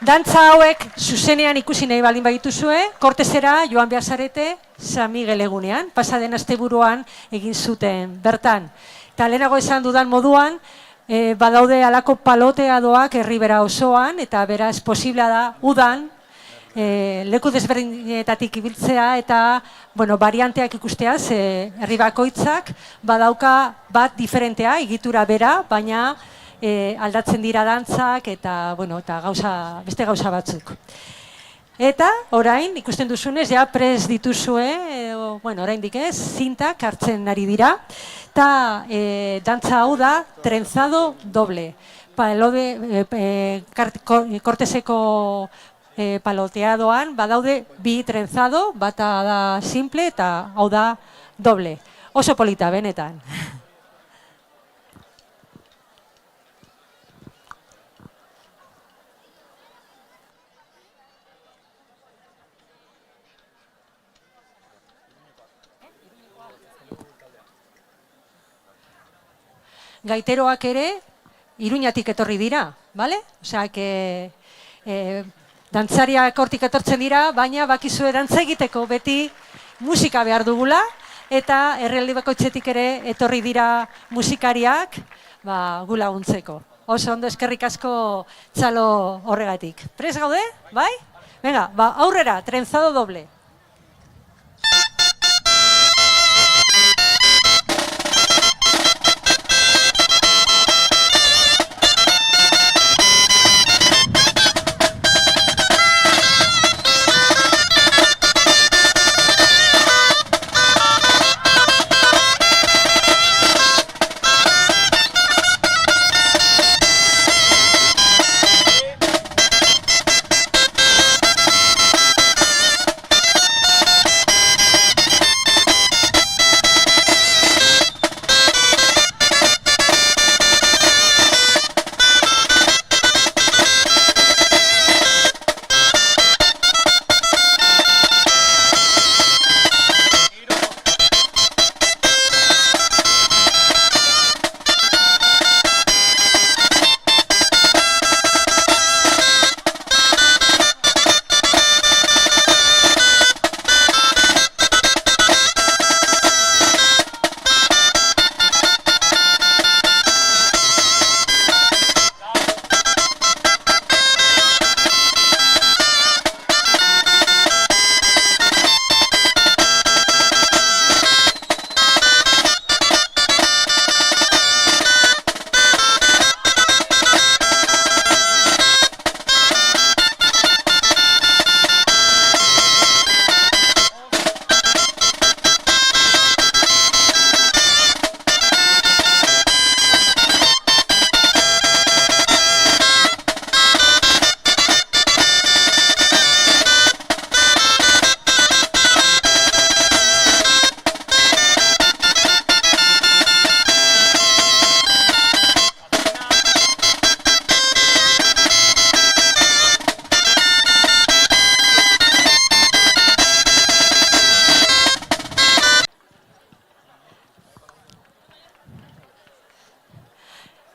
Dantza hauek zuzenean ikusi nahi baldin badituzue, Kortesera joan behar zarete San Miguel egunean, pasaden asteburuan egin zuten bertan. Eta lehenago esan dudan moduan, badaude halako paloteadoak herribera osoan, eta beraz posiblea da udan, leku desberdinetatik ibiltzea eta varianteak ikustea, herri bakoitzak badauka bat diferentea, egitura bera, baina aldatzen dira dantzak eta beste gauza batzuk. Eta orain ikusten duzunez, ja prest dituzue, oraindik ez, zintak hartzen ari dira, eta dantza hau da trenzado doble. Korteseko paloteadoan badaude bi trenzado, bata da simple eta hau da doble. Oso polita, benetan. Gaiteroak ere Iruñatik etorri dira, bale? Osea, dantzariak hortik etortzen dira, baina bakizue dantza egiteko beti musika behar dugula, eta herrialde bakoitzetik ere etorri dira musikariak gu laguntzeko. Oso ondo, eskerrik asko txalo horregatik. Prest gaude? Bai? Venga, ba, aurrera, trenzado doble.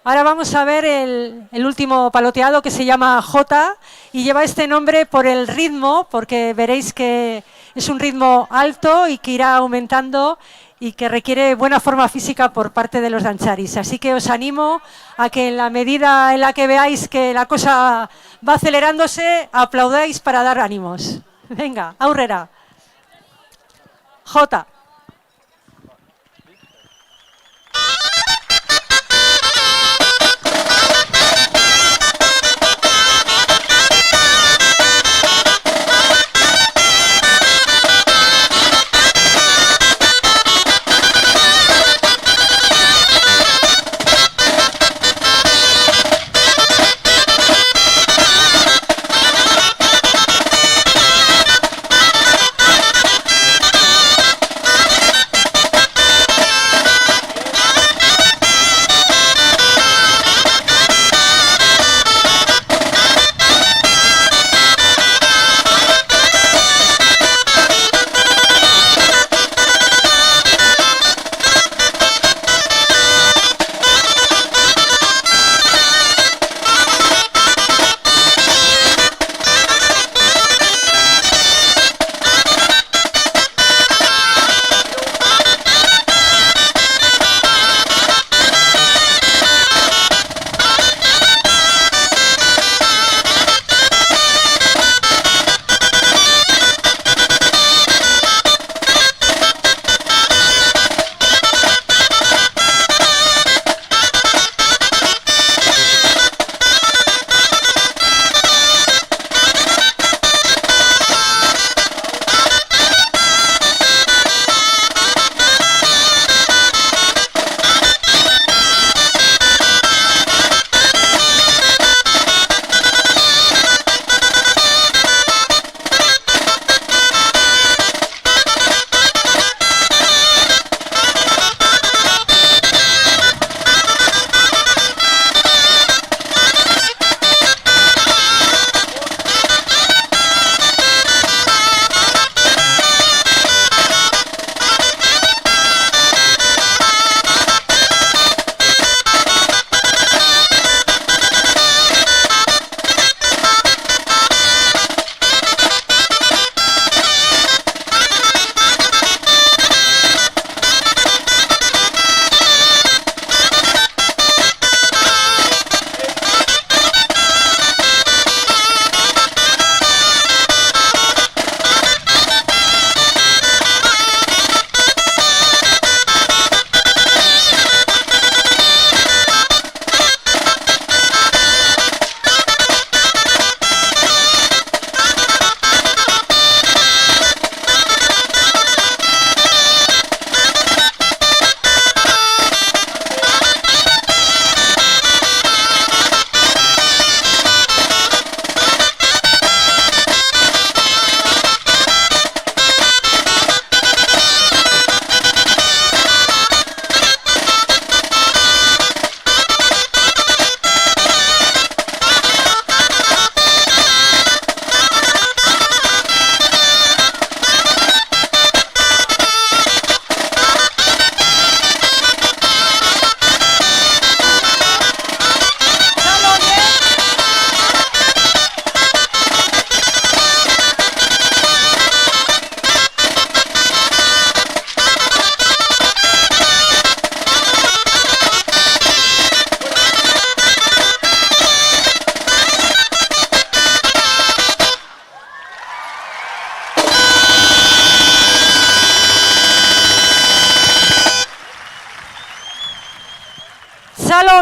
Ahora vamos a ver el último paloteado que se llama Jota y lleva este nombre por el ritmo, porque veréis que es un ritmo alto y que irá aumentando y que requiere buena forma física por parte de los dancharis. Así que os animo a que en la medida en la que veáis que la cosa va acelerándose, aplaudáis para dar ánimos. Venga, aurrera. Jota.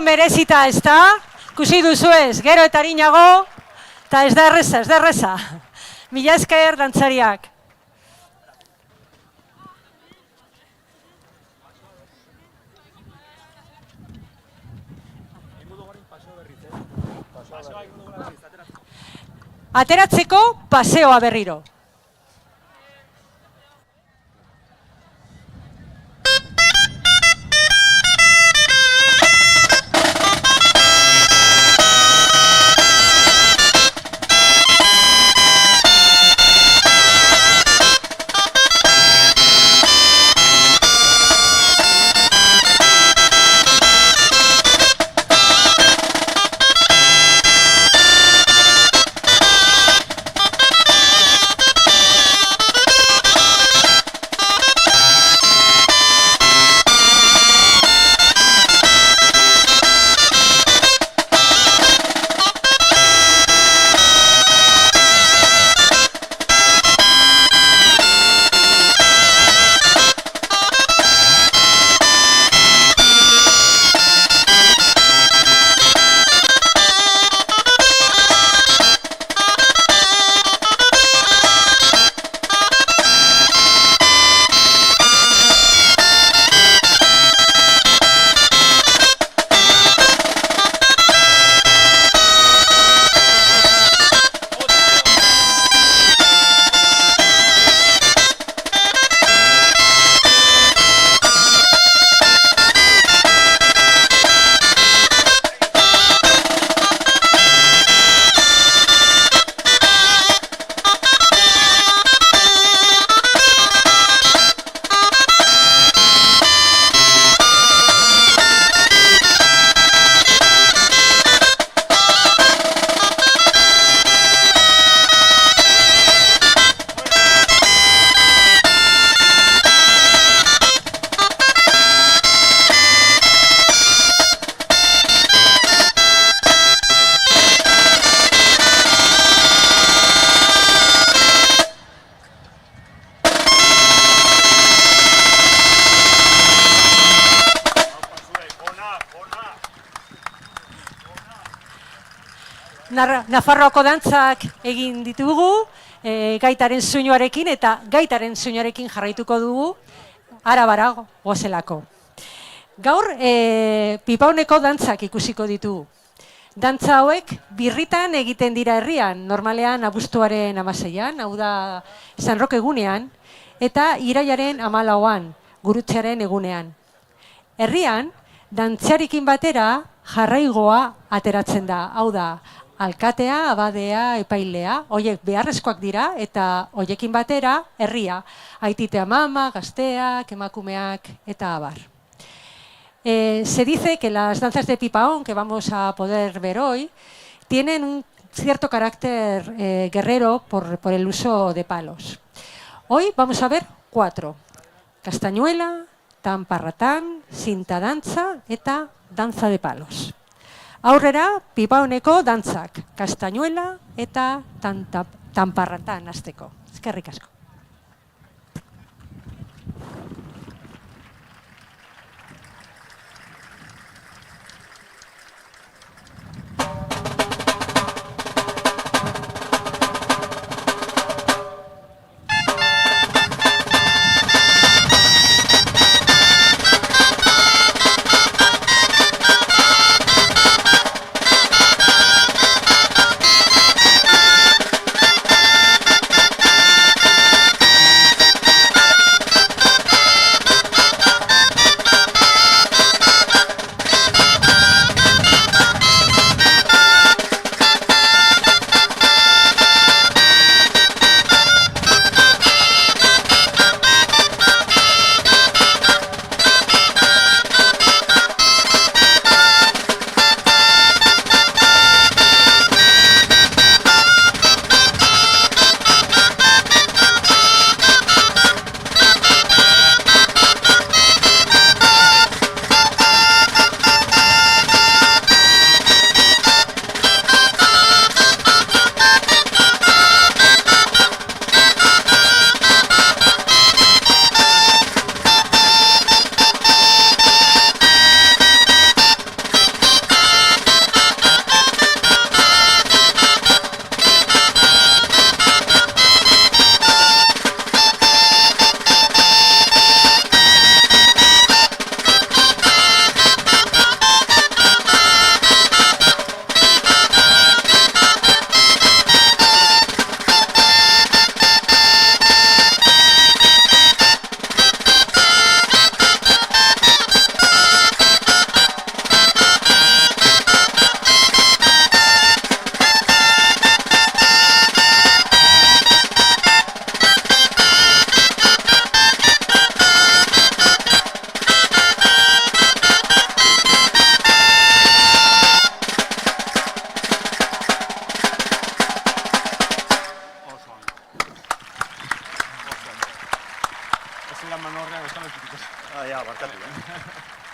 merezita, ez da? Ikusi duzu ez, gero eta arinago, eta ez da erreza, ez da erreza. Mila esker dantzariak. Ateratzeko paseoa berriro. Nafarroako dantzak egin ditugu, gaitaren soinuarekin eta gaitaren soinuarekin jarraituko dugu, arabara gozelako. Gaur, pipauneko dantzak ikusiko ditugu. Dantza hauek birritan egiten dira herrian, normalean abuztuaren 16an, hau da San Roke egunean, eta iraiaren 14an, gurutzearen egunean. Herrian, dantzarekin batera jarraigoa ateratzen da, hau da, alkatea, abadea, epailea, horiek beharrezkoak dira, eta horiekin batera, herria, aitite amama, gazteak, emakumeak, eta abar. Se dice que las danzas de Pipaón, que vamos a poder ver hoy, tienen un cierto carácter guerrero por el uso de palos. Hoy vamos a ver 4. Castañuela, tanparratán, cinta danza eta danza de palos. Aurrera, Pipaoneko dantzak, castañuela eta tanparratán hasteko. Eskerrik asko.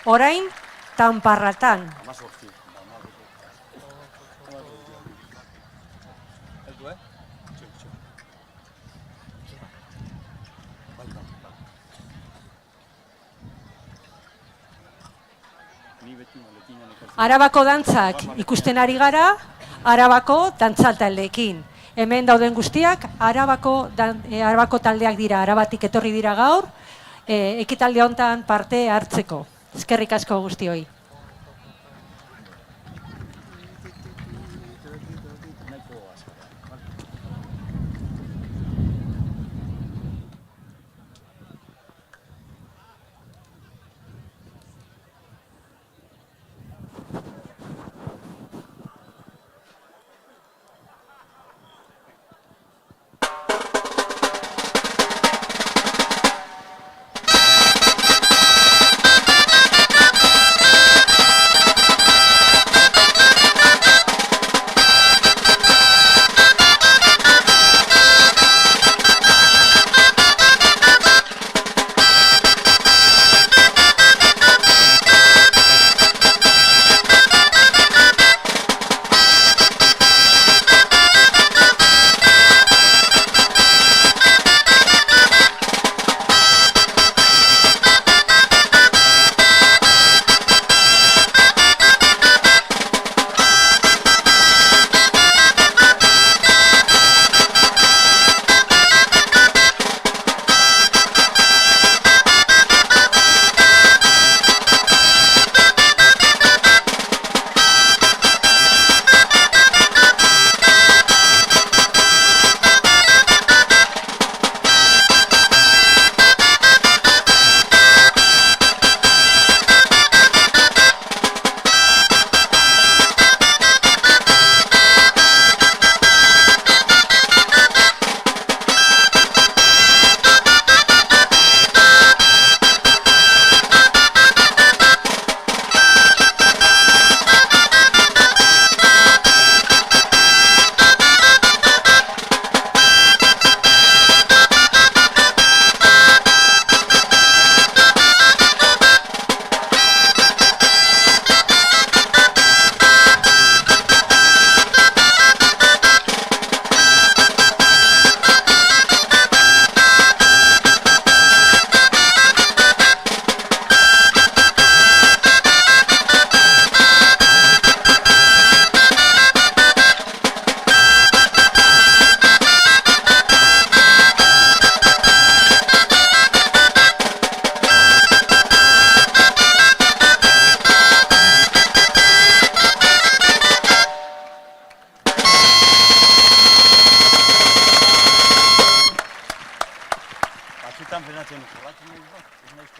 Orain, Tanparratan. Arabako dantzak ikusten ari gara, Arabako dantza taldeekin. Hemen dauden guztiak Arabako taldeak dira, Arabatik etorri dira gaur, ekitaldi honetan parte hartzeko. Eskerrik asko guztioi.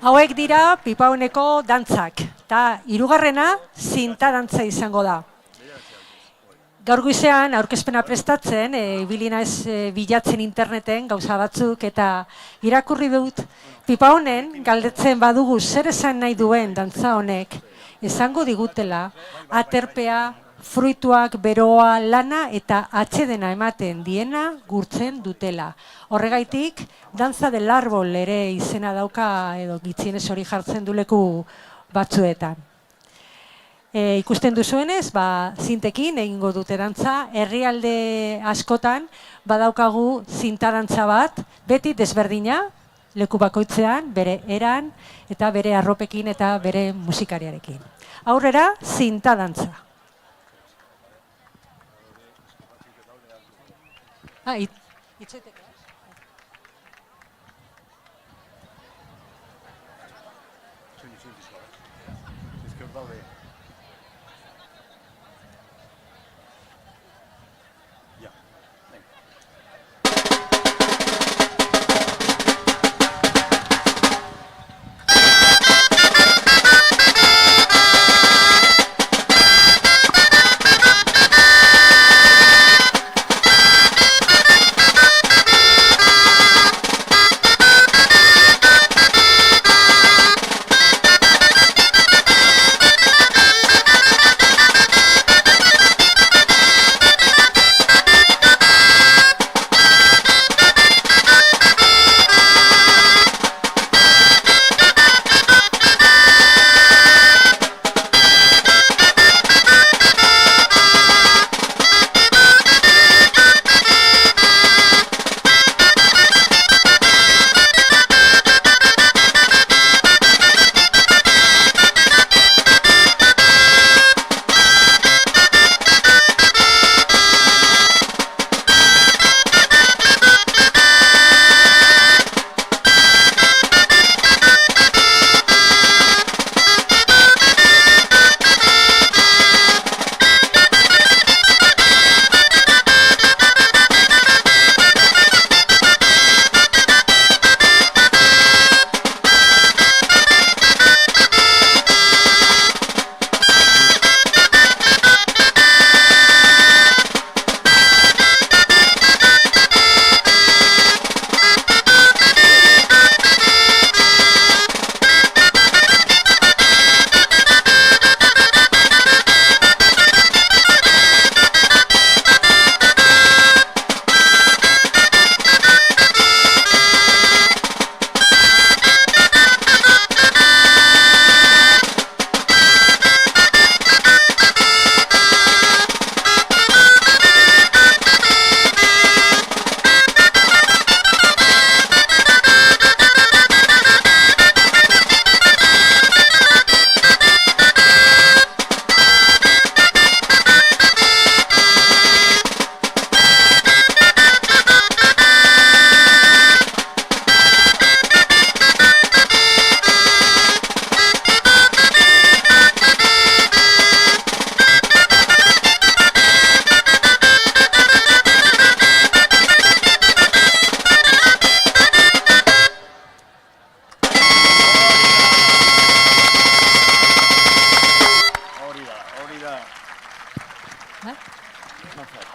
Hauek dira Pipauneko dantzak, eta hirugarrena zinta dantza izango da. Gaur goizean aurkezpena prestatzen, ibili naiz bilatzen interneten gauza batzuk, eta irakurri dut Pipaunen galdetzen badugu zer esan nahi duen dantza honek, esango digutela aterpea, fruituak, beroa, lana eta atsedena ematen diena gurtzen dutela. Horregaitik, danza del árbol ere izena dauka edo gitzienez hori jartzen du leku batzuetan. Ikusten duzuenez, zintekin egingo dute dantza, herrialde askotan badaukagu zinta dantza bat, beti desberdina, leku bakoitzean, bere eran eta bere arropekin eta bere musikariarekin. Aurrera, zinta dantza. Itxoiteke.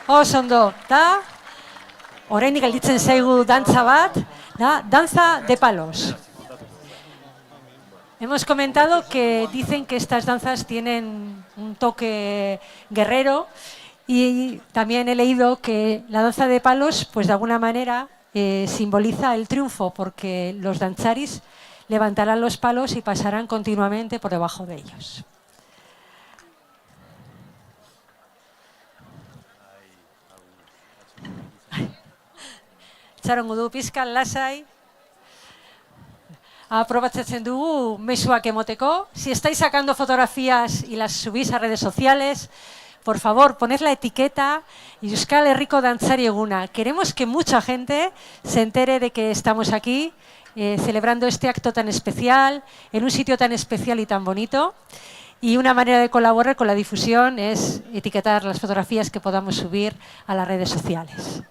Oso ondo, da, oraindik gelditzen zaigu dantza bat, da, danza de palos. Hemos comentado que dicen que estas danzas tienen un toque guerrero y también he leído que la danza de palos, pues de alguna manera, simboliza el triunfo porque los danzaris levantarán los palos y pasarán continuamente por debajo de ellos. Txarongo du pizkan lasai. Aprobatzen dugu mezuak emoteko. Si estáis sacando fotografías y las subís a redes sociales, por favor, poned la etiqueta Euskal Herriko Dantzari Eguna. Queremos que mucha gente se entere de que estamos aquí celebrando este acto tan especial, en un sitio tan especial y tan bonito. Y una manera de colaborar con la difusión es etiquetar las fotografías que podamos subir a las redes sociales.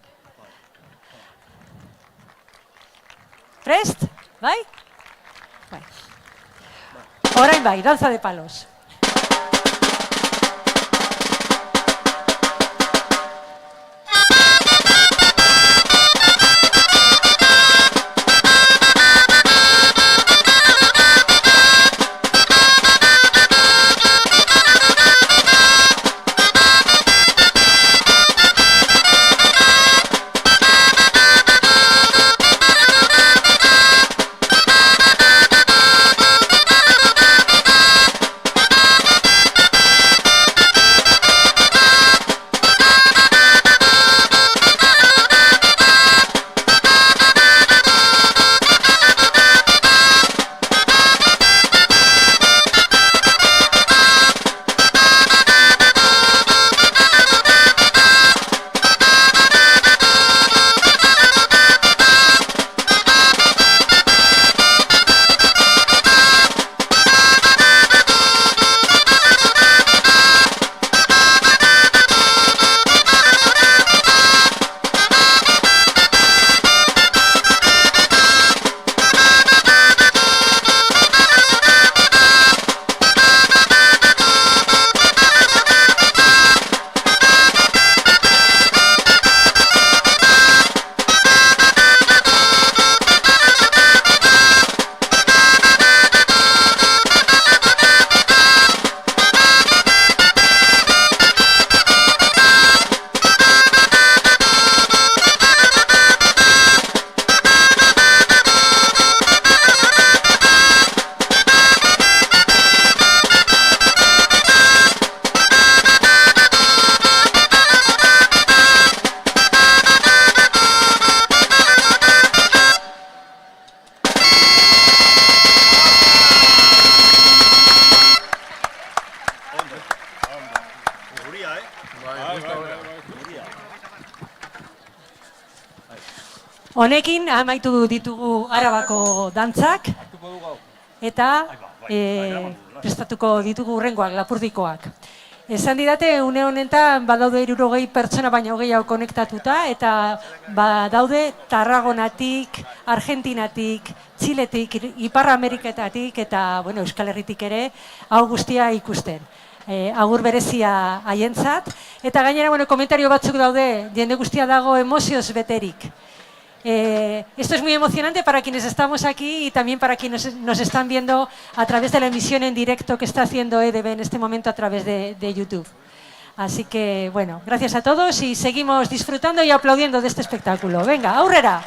¿Prest? ¿Bai? Bueno. Orain bai, danza de palos. Honekin amaitu ditugu Arabako dantzak eta prestatuko ditugu hurrengoak, Lapurdikoak. Esan didate, une honetan badaude 60 pertsona baino gehiago konektatuta eta badaude Tarragonatik, Argentinatik, Txiletik, Ipar Ameriketatik eta Euskal Herritik ere hau guztia ikusten. Agur berezia haientzat. Eta gainera, komentario batzuk daude, jende guztia dago emozioz beterik. Esto es muy emocionante para quienes estamos aquí y también para quienes nos están viendo a través de la emisión en directo que está haciendo EDB en este momento a través de YouTube. Así que, gracias a todos y seguimos disfrutando y aplaudiendo de este espectáculo. Venga, aurrera.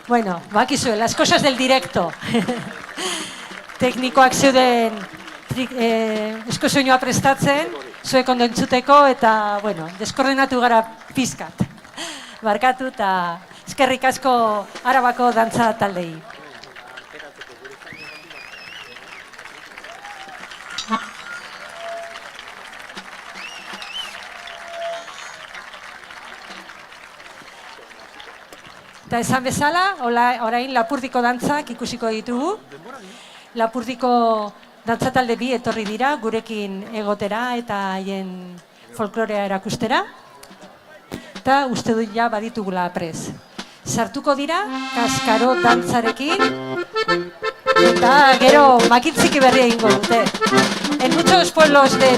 Bueno, bakizue, las cosas del directo. Teknikoak zeuden esko soinua prestatzen, zuek ondo entzuteko eta, deskoordinatu gara pizkat. Barkatu eta eskerrik asko Arabako dantza taldei. Eta esan bezala, orain Lapurdiko dantzak ikusiko ditugu. Lapurdiko dantzatalde bi etorri dira, gurekin egotera eta haien folklorea erakustera. Eta uste dut ja baditugula prez. Sartuko dira, kaskaro dantzarekin, eta gero makintziki berria egingo dute. En muchos pueblos de...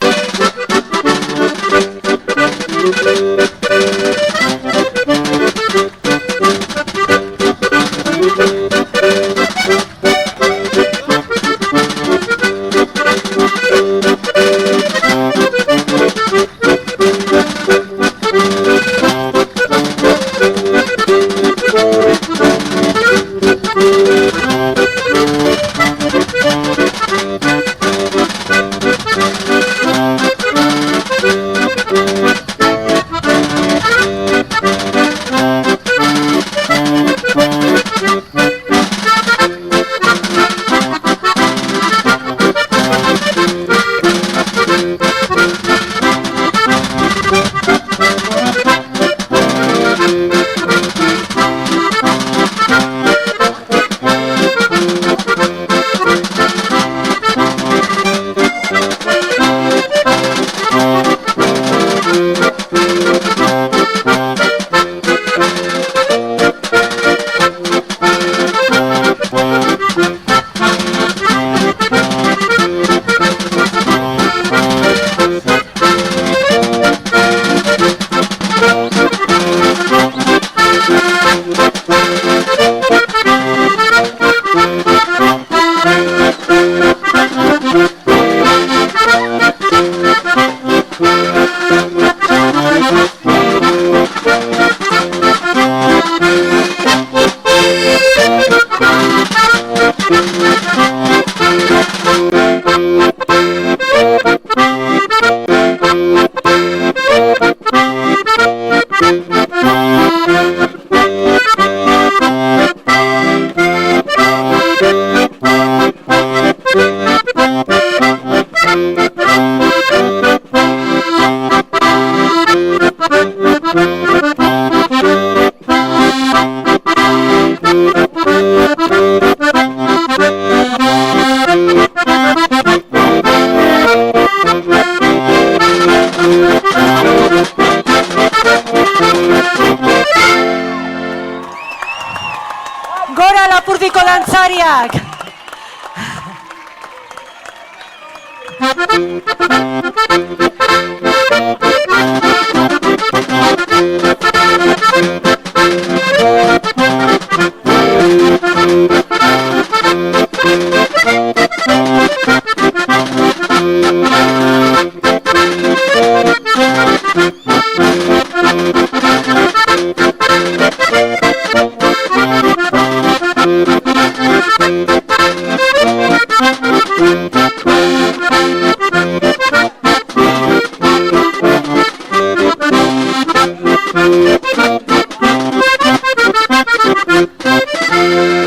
Gora Lapurdiko dantzariak!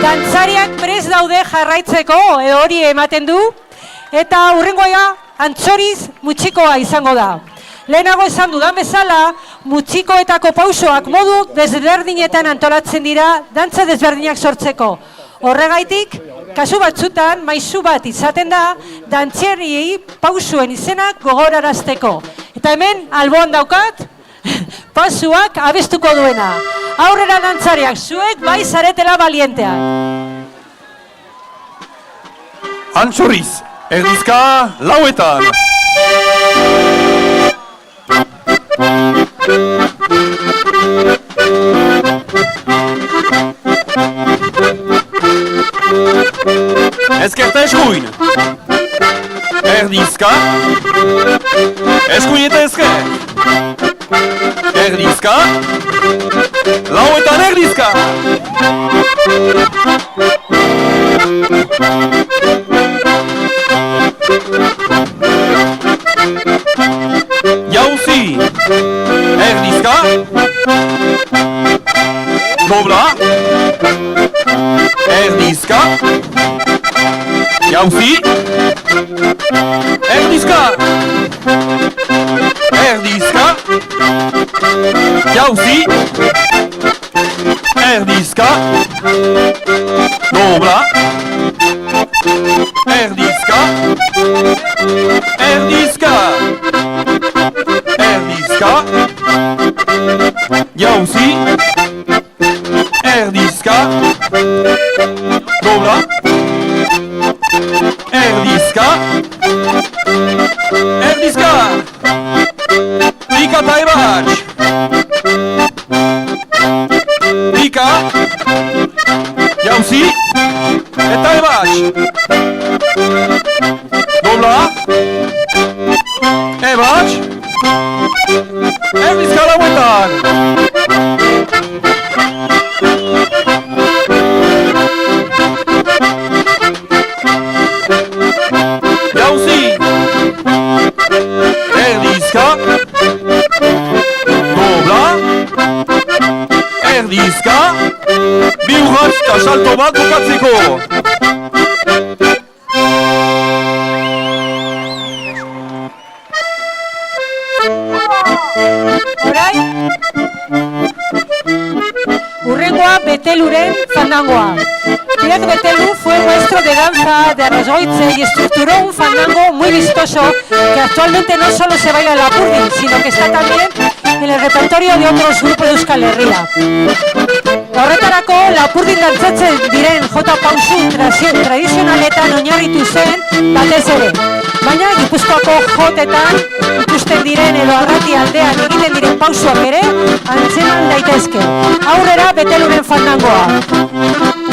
Dantzariak prest daude jarraitzeko, hori ematen du, eta hurrengoa antzoriz mutxikoa izango da. Lehenago esan dudan bezala, mutxikoetako pausoak modu desberdinetan antolatzen dira dantza desberdinak sortzeko. Horregaitik, kasu batzutan, maisu bat izaten da, dantzariei pausuen izenak gogorarazteko. Eta hemen, alboan daukat, pausuak abestuko duena. Aurrera dantzariak, zuek bai zaretela balienteak. Antzoriz, erdizka lauetan. Ezkerta eskuin. Erdizka. Eskuin eta ezker. Erdizka. Lauetan erdizka. Jauzi. Erdizka. Dobra. Erdizka. Jauzi. Erdizka. Erdizka. Jauzi. erdizka, dobla, erdizka, erdizka, erdizka, jauzi, erdizka, dobla, erdizka, erdizka, pika eta ebats, pika, jauzi, eta ebats, dobla, ebats, erdizka lauetan. Jauzi, erdizka, dobla, erdizka, bi urrats eta salto bat bukatzeko. Orain, urrengoa Beteluren fandangoa. Pierre Betelu fue maestro de danza de Arrasoitze y estructuró un fandango muy vistoso que actualmente no solo se baila en Lapurdi, sino que está también en el repertorio de otros grupos de Euskal Herria. Horretarako, Lapurdin dantzatzen diren jota pausu tradizionaletan oinarritu zen batez ere. Baina Gipuzkoako jotetan ikusten diren edo arrati aldean egiten diren pausuak ere antzeman daitezke. Aurrera Beteluren fandangoa.